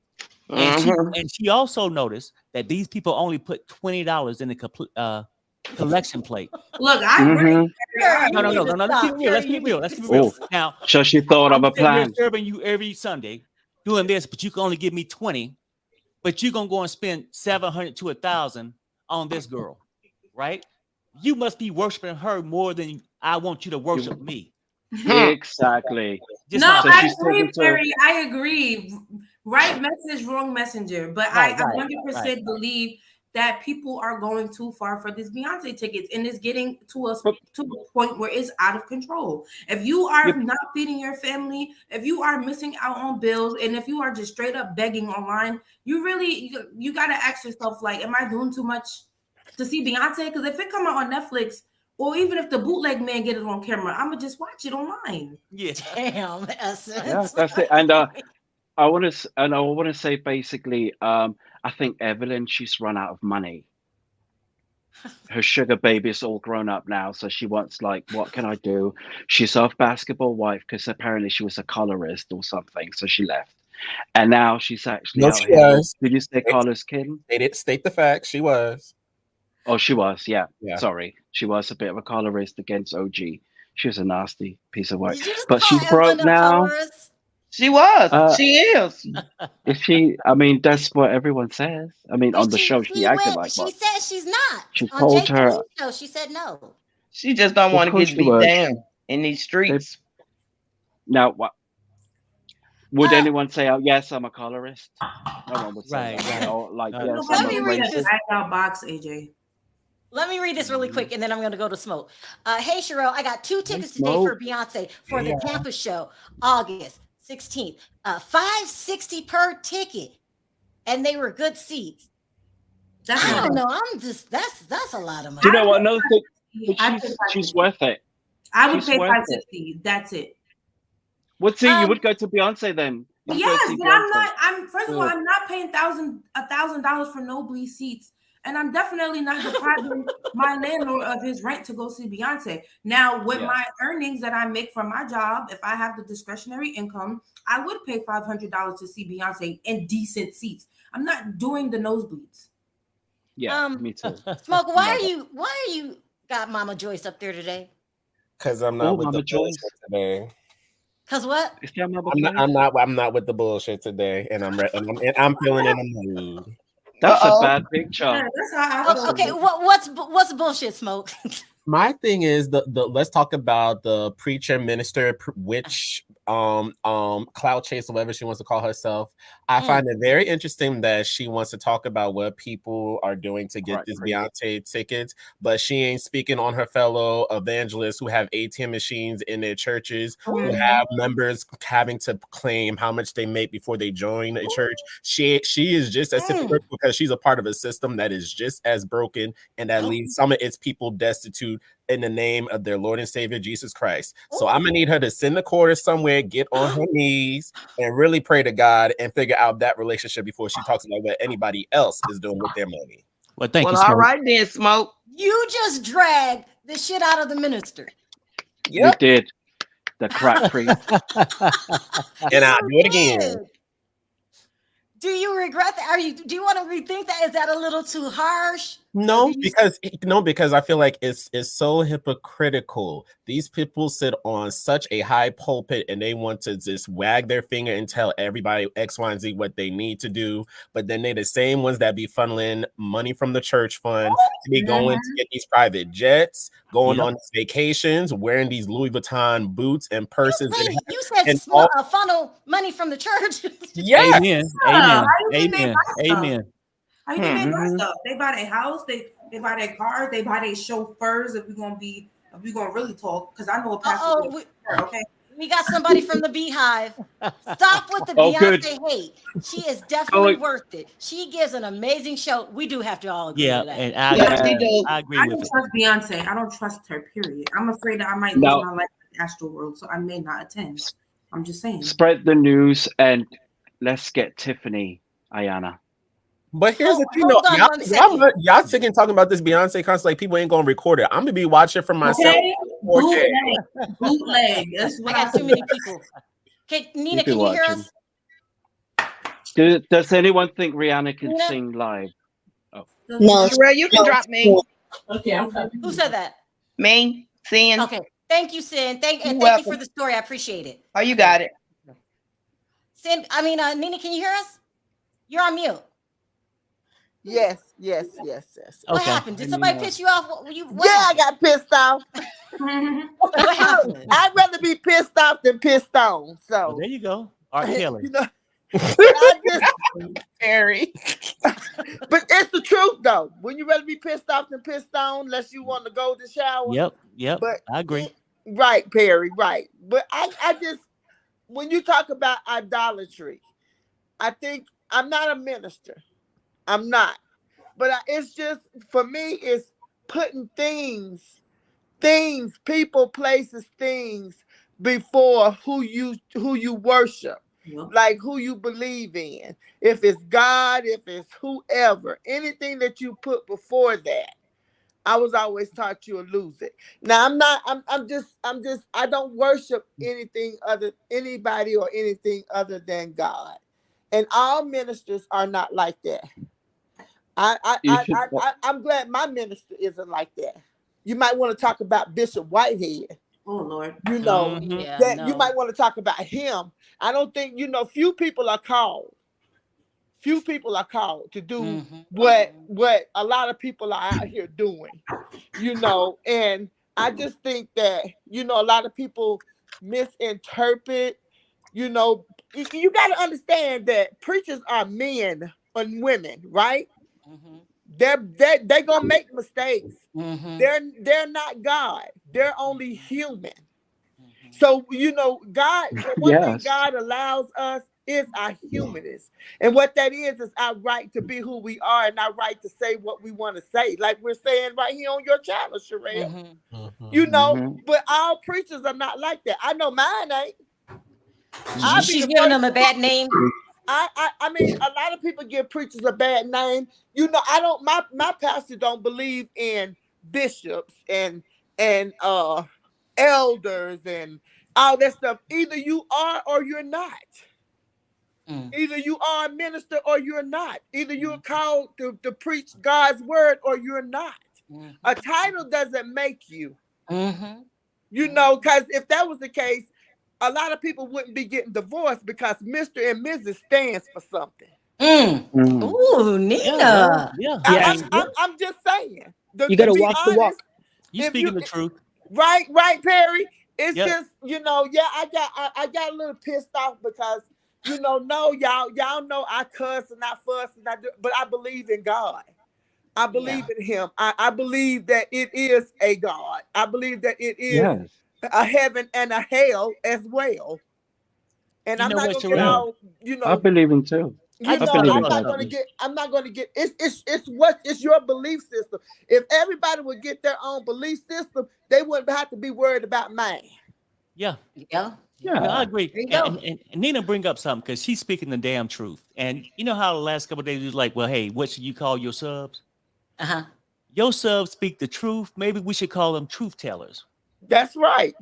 and she also noticed that these people only put $20 in the collection plate. Look, no. Let's keep it real. Now, so she thought of a plan. Serving you every Sunday, doing this, but you can only give me 20. But you're gonna go and spend $700 to $1,000 on this girl, right? You must be worshiping her more than I want you to worship me. Exactly. I agree, Perry. I agree. Right message, wrong messenger. But I 100% believe that people are going too far for this Beyonce tickets, and it's getting to a point where it's out of control. If you are not feeding your family, if you are missing out on bills, and if you are just straight up begging online, you got to ask yourself, like, am I doing too much to see Beyonce? Because if it come out on Netflix, or even if the bootleg man get it on camera, I'm gonna just watch it online. Yeah, damn, Essence. Yeah, that's it. And I want to say basically, I think Evelyn, she's run out of money. Her sugar baby's all grown up now, so she wants, like, what can I do? She's off basketball wife because apparently she was a colorist or something, so she left. And now she's actually out here. Did you say Carla's kid? They didn't state the facts. She was. Oh, she was. Yeah. Sorry, she was a bit of a colorist against OG. She was a nasty piece of work, but she's broke now. She was. She is. Is she? I mean, that's what everyone says. I mean, on the show, she acted like she said she's not. She told her. Show, she said no. She just don't want to get beat down. in these streets. Now, what would Uh, anyone say? Oh, yes, I'm a colorist. No one would say Right, that. right. Or like, No, yes, Let I'm a me read racist. this. Out box, AJ. Let me read this really quick, and then I'm going to go to Smoke. Hey, Sharrell, I got 2 tickets today Smoke. for Beyonce for the Tampa show, August 16th. $560 per ticket, and they were good seats. I don't know. I'm just that's a lot of money. Do you know what? Another thing, but she's worth it. I would She's pay worth $560. That's it. Would see you would go to Beyonce then. You'd go Yes, see but I'm Beyonce. not. I'm first of all, I'm not paying $1,000 for nosebleed seats, and I'm definitely not depriving my landlord of his rent to go see Beyonce. Now, with my earnings that I make from my job, if I have the discretionary income, I would pay $500 to see Beyonce in decent seats. I'm not doing the nosebleeds. Yeah, me too. Smoke, why are you got Mama Joyce up there today? Because I'm not with Mama the Joyce. bullshit today. Cause what? I'm not with the bullshit today, and I'm feeling in the mood. That's a bad picture. Yeah, that's how I feel. Okay, what's bullshit, Smoke? My thing is the let's talk about the preacher, minister, witch, cloud chaser, whatever she wants to call herself. I find it very interesting that she wants to talk about what people are doing to get this Beyonce tickets, but she ain't speaking on her fellow evangelists who have ATM machines in their churches, who have members having to claim how much they make before they join a church. She is just as hypocritical because she's a part of a system that is just as broken and that leaves some of its people destitute in the name of their Lord and Savior Jesus Christ. So I'm gonna need her to send the quarter somewhere, get on her knees, and really pray to God and figure out that relationship before she talks about what anybody else is doing with their money. Well, thank you, All Smoke. right then, Smoke. You just dragged the shit out of the minister. You did. The crack priest. And I'll do it again. Do you regret that? Do you want to rethink that? Is that a little too harsh? No, because I feel like it's so hypocritical. These people sit on such a high pulpit and they want to just wag their finger and tell everybody X, Y, and Z what they need to do. But then they're the same ones that be funneling money from the church fund to be going to get these private jets, going on vacations, wearing these Louis Vuitton boots and purses. You said funnel money from the church. Yes. Amen. Amen. How you think they buy stuff? They buy their house, they buy their cars, they buy their chauffeurs. If we're gonna really talk, because I know a pastor. Okay, we got somebody from the Beehive. Stop with the Beyonce hate. She is definitely worth it. She gives an amazing show. We do have to all agree to that. And I agree with it. I don't trust Beyonce. I don't trust her. Period. I'm afraid that I might lose my life in the astral world, so I may not attend. I'm just saying. Spread the news and let's get Tiffany, Ayana. But here's the thing, y'all sitting talking about this Beyonce concert like people ain't gonna record it. I'm gonna be watching for myself. Okay. Bootleg. That's what I got too many people. Okay, Nina, can you hear us? Does anyone think Rihanna can sing live? Oh. No, Sharrell, you can drop me. Okay, I'm coming. Who said that? Me, Sin. Okay, thank you, Sin. Thank you for the story. I appreciate it. Oh, you got it. Sin, Nina, can you hear us? You're on mute. Yes. What happened? Did somebody piss you off? I got pissed off. What happened? I'd rather be pissed off than pissed on. So there you go. R. Kelly. Harry. But it's the truth though. When you rather be pissed off than pissed on, unless you want to go to the shower. Yep. But I agree. Right, Perry. Right. But I just, when you talk about idolatry, I think I'm not a minister. I'm not, but it's just, for me, it's putting things, people, places, things before who you worship, like who you believe in. If it's God, if it's whoever, anything that you put before that, I was always taught you'll lose it. Now I'm just, I don't worship anybody or anything other than God, and all ministers are not like that. I'm glad my minister isn't like that. You might want to talk about Bishop Whitehead. Oh Lord. You might want to talk about him. I don't think, few people are called. Few people are called to do what a lot of people are out here doing. And I just think that, you know, a lot of people misinterpret, you know, you got to understand that preachers are men and women, right? Mhm. They're gonna make mistakes. Mhm. They're not God. They're only human. Mhm. So, you know, God, one thing Yes. God allows us is our humanness. And what that is our right to be who we are and our right to say what we want to say. Like we're saying right here on your channel, Sharrell. Mhm. You know, Mhm. but all preachers are not like that. I know mine ain't. I'll be She's the giving first. them a bad name. I mean, a lot of people give preachers a bad name. You know, I don't. My pastor don't believe in bishops and elders and all that stuff. Either you are or you're not. Mm. Either you are a minister or you're not. Either you're called to preach God's word or you're not. Mhm. A title doesn't make you. Mhm. You know, because if that was the case, a lot of people wouldn't be getting divorced because Mr. and Mrs. stands for something. Mm. Mm. Ooh, Yeah, well, Nina. yeah. Yeah, I I, mean, I'm just saying. you To gotta be walk the honest, walk. you if you speaking the truth. right, Perry. It's Yep. just, you know, yeah, I got a little pissed off because, you know, no, y'all know I cuss and I fuss and I do, but I believe in God. I believe in him. I believe that it is a God. I believe that it is Yes. a heaven and a hell as well. And You I'm know not what, gonna get Yeah. Sharrell? all, you I know, believe in too. I I just believe thought in about God too. something. I'm not gonna get it's your belief system. If everybody would get their own belief system, they wouldn't have to be worried about mine. Yeah. Yeah. No, I Yeah. agree. There you And, go. and Nina bring up something because she's speaking the damn truth. And you know how the last couple of days you was like, well, hey, what should you call your subs? Uh-huh. Your subs speak the truth. Maybe we should call them truth tellers That's right.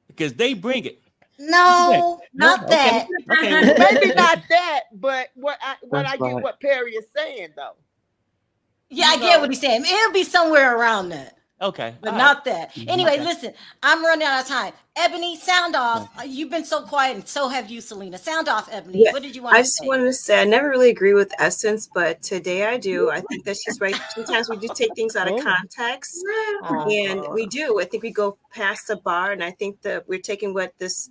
because they bring it. What you think? No, No? not Okay. that. Okay. Maybe not that, but That's I get right. what Perry is saying though. Yeah, You I get what know, he's saying. It'll be somewhere around that, Okay. but All right. not that. Mhm. Anyway, Okay. listen, I'm running out of time. Ebony, sound off. Okay. You've been so quiet, and so have you, Selena. Sound off, Ebony. Yeah, What did you want I to just say? wanted to say I never really agree with Essence, but today I do. I think that she's right. Sometimes we do take things out of Oh. context, oh and we God. do. I think we go past the bar, and I think that we're taking what this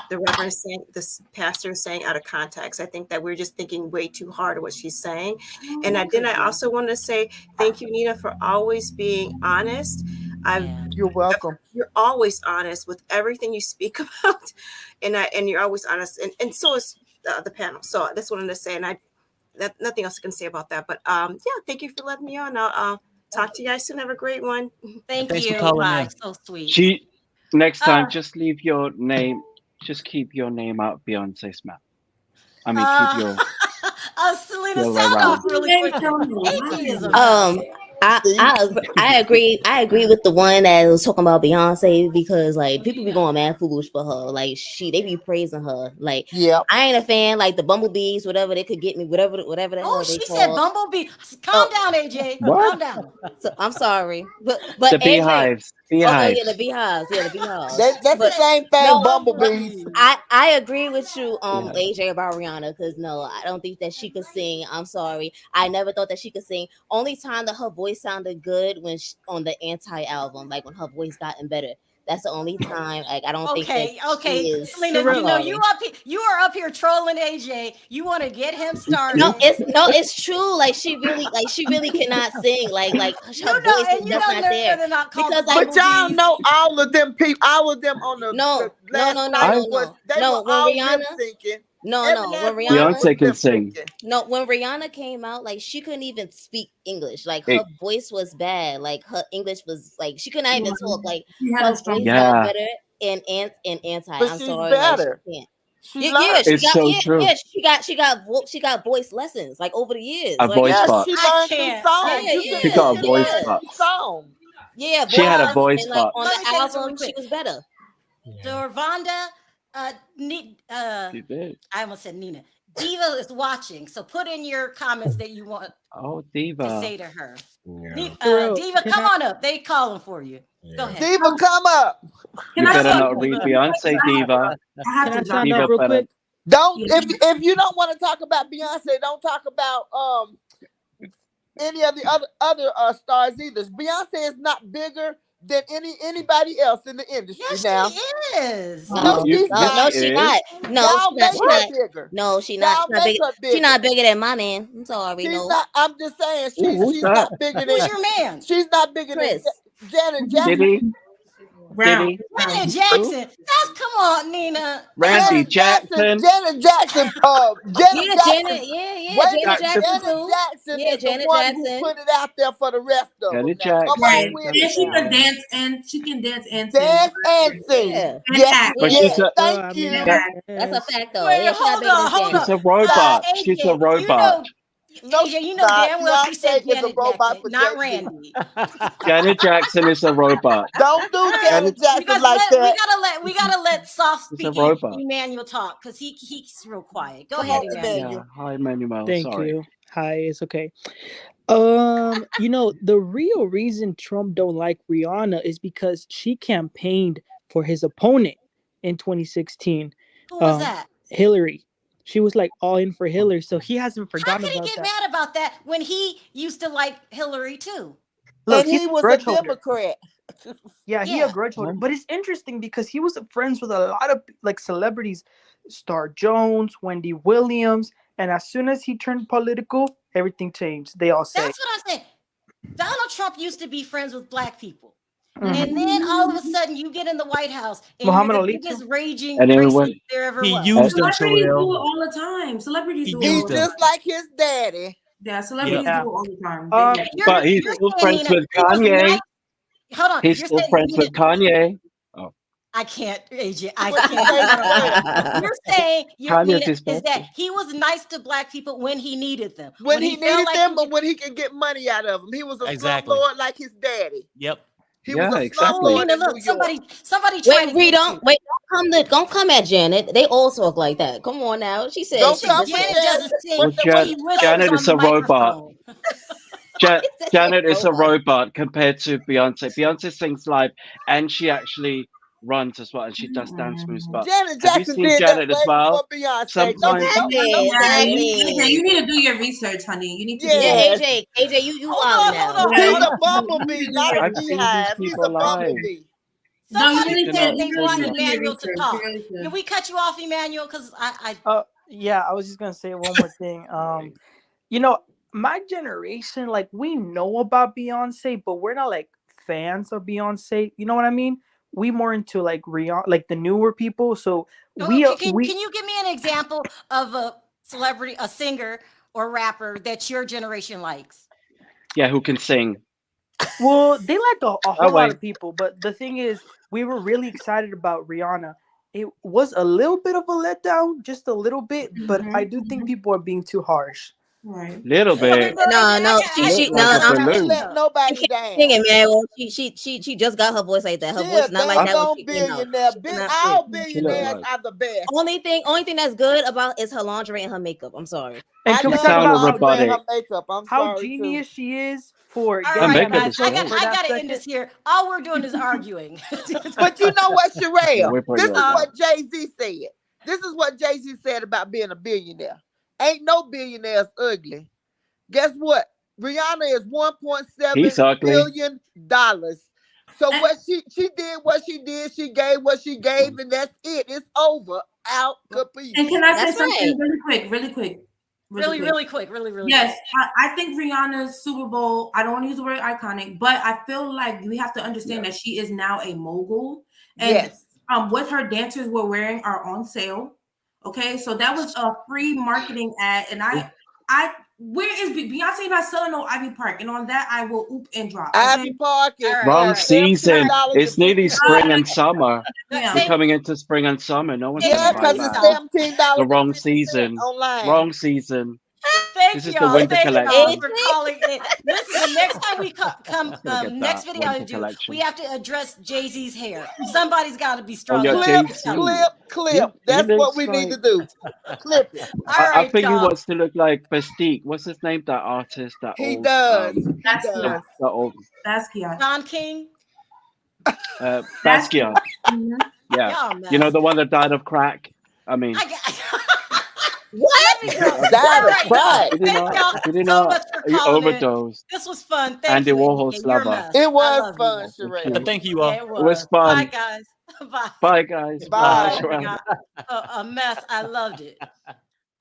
the reverend is saying, this pastor is saying out of context. I think that we're just thinking way too hard of what she's saying. And I also want to say thank you, Nina, for always being honest. Yeah. You're welcome. You're always honest with everything you speak about, and you're always honest, and so is the panel. So that's what I'm gonna say, and nothing else I can say about that. But yeah, thank you for letting me on. I'll talk to you guys soon. Have a great one. Thank Thanks for you. calling Bye. in. So sweet. She next time just leave your name. Just keep your name out Beyonce's mouth. I mean, keep your Selena, the other way sound off around. really quick. Atheism. See? I agree with the one that was talking about Beyonce because like people be going mad foolish for her. Like they be praising her. Like Yep. I ain't a fan. Like the bumblebees, whatever they could get me, whatever the Oh, hell they she said call. bumblebee. Calm down, AJ. What? Calm down. So I'm sorry, but The AJ. beehives. Oh yeah, the Beehives. beehives. Yeah, the beehives. That's the But same thing, no, bumblebees. I agree with you, Yeah. AJ about Rihanna, because no, I don't think that she could sing. I'm sorry, I never thought that she could sing. Only time that her voice sounded good when on the Anti album, like when her voice gotten better. That's the only time. Like I don't think that Okay. she is. Selena, I'm you know sorry. you are up here trolling AJ. You want to get him started. No, it's true. Like she really cannot sing. Like her voice is just not there. They're not called Because But y'all know all of them people, all of them on the no, last night was they were when all Rihanna, lip syncing. no, Every when last one Rihanna, was Beyonce can lip sing. syncing. no, when Rihanna came out, like she couldn't even speak English. Like her It, voice was bad. Like her English was like she couldn't even talk. Like She had her a strong voice got yeah, better in Anti. But I'm she's sorry, like better. she can't. She Yeah, learned. it's so true. she got voice lessons like over the years. A Like voice Yes, box. she I learned through can't. songs. She got a She voice learned through box. songs. yeah, She voice had a lessons, voice and like box. on Let the me say this real album she quick. was better. So Rhonda, She did. I almost said Nina. Diva is watching, so put in your comments that you want Oh, to Diva. say to her. Sharrell, Diva, can come I- on up. They calling for you. Go ahead. Diva, come up. You Can I better say not read Beyonce, Diva. I have Can I to sound jump off Diva real better. quick? Don't if you don't want to talk about Beyonce, don't talk about any of the other stars either. Beyonce is not bigger than anybody else in the industry Yes, now. she is. No, she's No, not. she not. No, Y'all she not. make She her not. bigger. No, she not. Y'all She not make bigger. her She not bigger. bigger than my man. I'm sorry. She's No. not. I'm just saying Who's she's that? not bigger than. Who's your man? She's not bigger than Chris. Janet Did Jackson. he? Brown. Did he? Janet Jackson. That's come on, Nina. Randy Janet Jackson. Jackson. Janet Jackson. Janet Yeah, Jackson. Janet. Yeah, Wait a Janet minute. Jackson Janet too. Jackson Yeah, is the Janet one who Jackson. put it out there for the rest of them. Janet Now, come Right. on with And it she now. can dance and she can dance and Dance sing. and sing. Yeah. And Yes, act. But Yeah. she's a thank you. And act. That's a fact though. Wait, Yeah, she not hold bigger than on, hold Janet. she's a on. robot. She's a AJ, robot. No, AJ, you know nah, damn well she said Beyonce is a Janet robot Jackson, for not Jay-Z. Randy. Janet Jackson is a robot. Don't do Janet Jackson Because like that. we gotta let soft It's a speaking robot. Emmanuel talk because he's real quiet. Go Come ahead, on, Emmanuel. Emmanuel. Yeah. Hi, Manuel. Thank Sorry. you. Hi, it's okay. The real reason Trump don't like Rihanna is because she campaigned for his opponent in 2016. Who was that? Hillary. She was like all in for Hillary, so he hasn't How forgotten could he about get that. mad about that when he used to like Hillary too? Look, And he's he a was a grudge holder. Democrat. Yeah, he Yeah. a grudge holder. But it's interesting because he was friends with a lot of like celebrities, Star Jones, Wendy Williams, and as soon as he turned political, everything changed. They all say. That's what I'm saying. Donald Trump used to be friends with black people. Mhm. And then all of a sudden you get in the White House and Muhammad you're Ali the biggest too. raging And racist everyone, there ever He was. used them, Celebrities do it Sharrell. all the time. Celebrities He do it all He's used the them. time. just like his daddy. Yeah, celebrities Yep. do it all the time. Um, They- You're, but he's you're still saying, friends Nina, with he was Kanye. nice. Hold on. He's You're still saying, friends Nina, with Kanye. Oh, I can't, AJ. I What you can't. say, Hold on. Sharrell? You're saying, Kanye's Nina, his is best that friend. he was nice to black people when he needed them. When he felt needed like them, he but when he could get money out of them. He was a Exactly. slumlord like his daddy. Yep. He was Yeah, a exactly. slumlord Nina, in New look, York. somebody trying Wait, to Ree, get you. don't come at Janet. They all talk like that. Come on now. She said Don't she come was for Janet Janet. doesn't sing. Well, She whispers Janet on is the a robot. microphone. Janet is a robot compared to Beyonce. Beyonce sings live and she actually runs as well, and she does dance moves. But Janet have you Jackson seen did that Janet as way well? before Beyonce. Sometimes Don't Exactly, don't Yeah, say exactly. you need to do your research, honey. You need to do Yeah, your yeah, AJ, you Hold wilding on, now. hold on, Yeah, He's hold a on. bumblebee, not a I've seen these beehive. He's people a live. bumblebee. No, you Somebody really said should. they You want really should do your Emmanuel to research. talk. You really should. Can we cut you off, Emmanuel? Because I Yeah, I was just gonna say one more thing. My generation, like we know about Beyonce, but we're not like fans of Beyonce. You know what I mean? We more into like Rihanna, like the newer people. So we can you give me an example of a celebrity, a singer or rapper that your generation likes? Yeah, who can sing? Well, they like a Oh whole lot wait, of people, but the thing is, we were really excited about Rihanna. It was a little bit of a letdown, just a little bit, but I do think people are being too harsh. Right. little bit. No, Look like a She balloon. let nobody She down. singing, man. Well, she just got her voice like that. Her She voice a not like that when dang she, billionaire. she cannot All sing. She look billionaires like. are the best. Only thing that's good about is her lingerie and her makeup. I'm sorry. And I can we love talk her Sound about lingerie and her robotic. makeup. I'm how sorry genius too. she is for All Her getting right, that makeup guys, is voice great. for I that gotta end second? this here. All we're doing is arguing. But you know what, Yeah, Sharrell? we're This pretty is old. what Jay-Z said. This is what Jay-Z said about being a billionaire. Ain't no billionaires ugly. Guess what? Rihanna is He's $1.7 ugly. billion. So what she did what she did, she gave what she gave, and that's it. It's over. Out kaput. And can I say That's something right. really quick? really quick. Yes, I think Rihanna's Super Bowl, I don't want to use the word iconic, but I feel like we have to understand that she is now a mogul. And Yes. what her dancers were wearing are on sale. Okay, so that was a free marketing ad. And where is Beyonce not selling no Ivy Park? And on that, I will oop and drop. Okay? Ivy Park is Wrong right. season. It's nearly spring and $17.50. summer. Yeah. We're coming into spring and summer. No one's Yeah, gonna buy because that. it's The wrong $17.50 season. online. Wrong season. Thank This is the y'all. winter Thank y'all collection. for calling in. Listen, the next time we come Let's go get next that video I winter do, collection. we have to address Jay-Z's hair. Somebody's got to be Oh strong yeah, enough. Jay-Z. Clip. He That's what looks we need to like. do. Clip it. All I right, think he y'all. wants to look like Mystique. What's his name? That artist. That He old. does. He That's does. The old. Basquiat. Don King. Basquiat. Mhm. Yeah. Y'all You know mess. the one that died of crack. I mean, I got What? Let me go. Died All of right, pride. guys. Did he Thank not? y'all Did he so not? much for He calling in. overdosed. This was fun. Thank Andy you, Warhol's AJ. You're a lover. mess. It I was love fun, you. Thank Sharrell. you. Thank you Yeah, all. it It was was. Bye, fun. guys. Bye. Bye, guys. Bye. Oh my Sharrell. God. A mess. I loved it.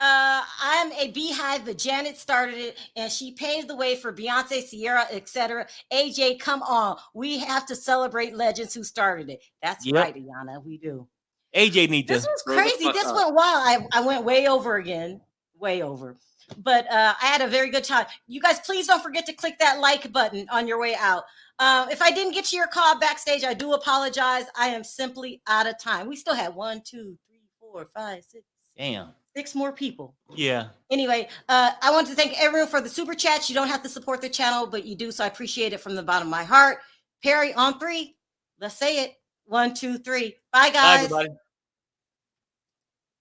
I'm a beehive, but Janet started it and she paved the way for Beyonce, Sierra, etc. AJ, come on. We have to celebrate legends who started it. That's Yep. right, Ayana. We do. AJ need This to was Grow the crazy. fuck This up. went wild. I went way over again. Way over. But I had a very good time. You guys, please don't forget to click that like button on your way out. If I didn't get to your call backstage, I do apologize. I am simply out of time. We still had 1, 2, 3, 4, 5, 6. damn. 6 more people. Yeah. Anyway, I want to thank everyone for the super chats. You don't have to support the channel, but you do, so I appreciate it from the bottom of my heart. Perry, on 3. Let's say it. 1, 2, 3. Bye, Bye, guys. everybody.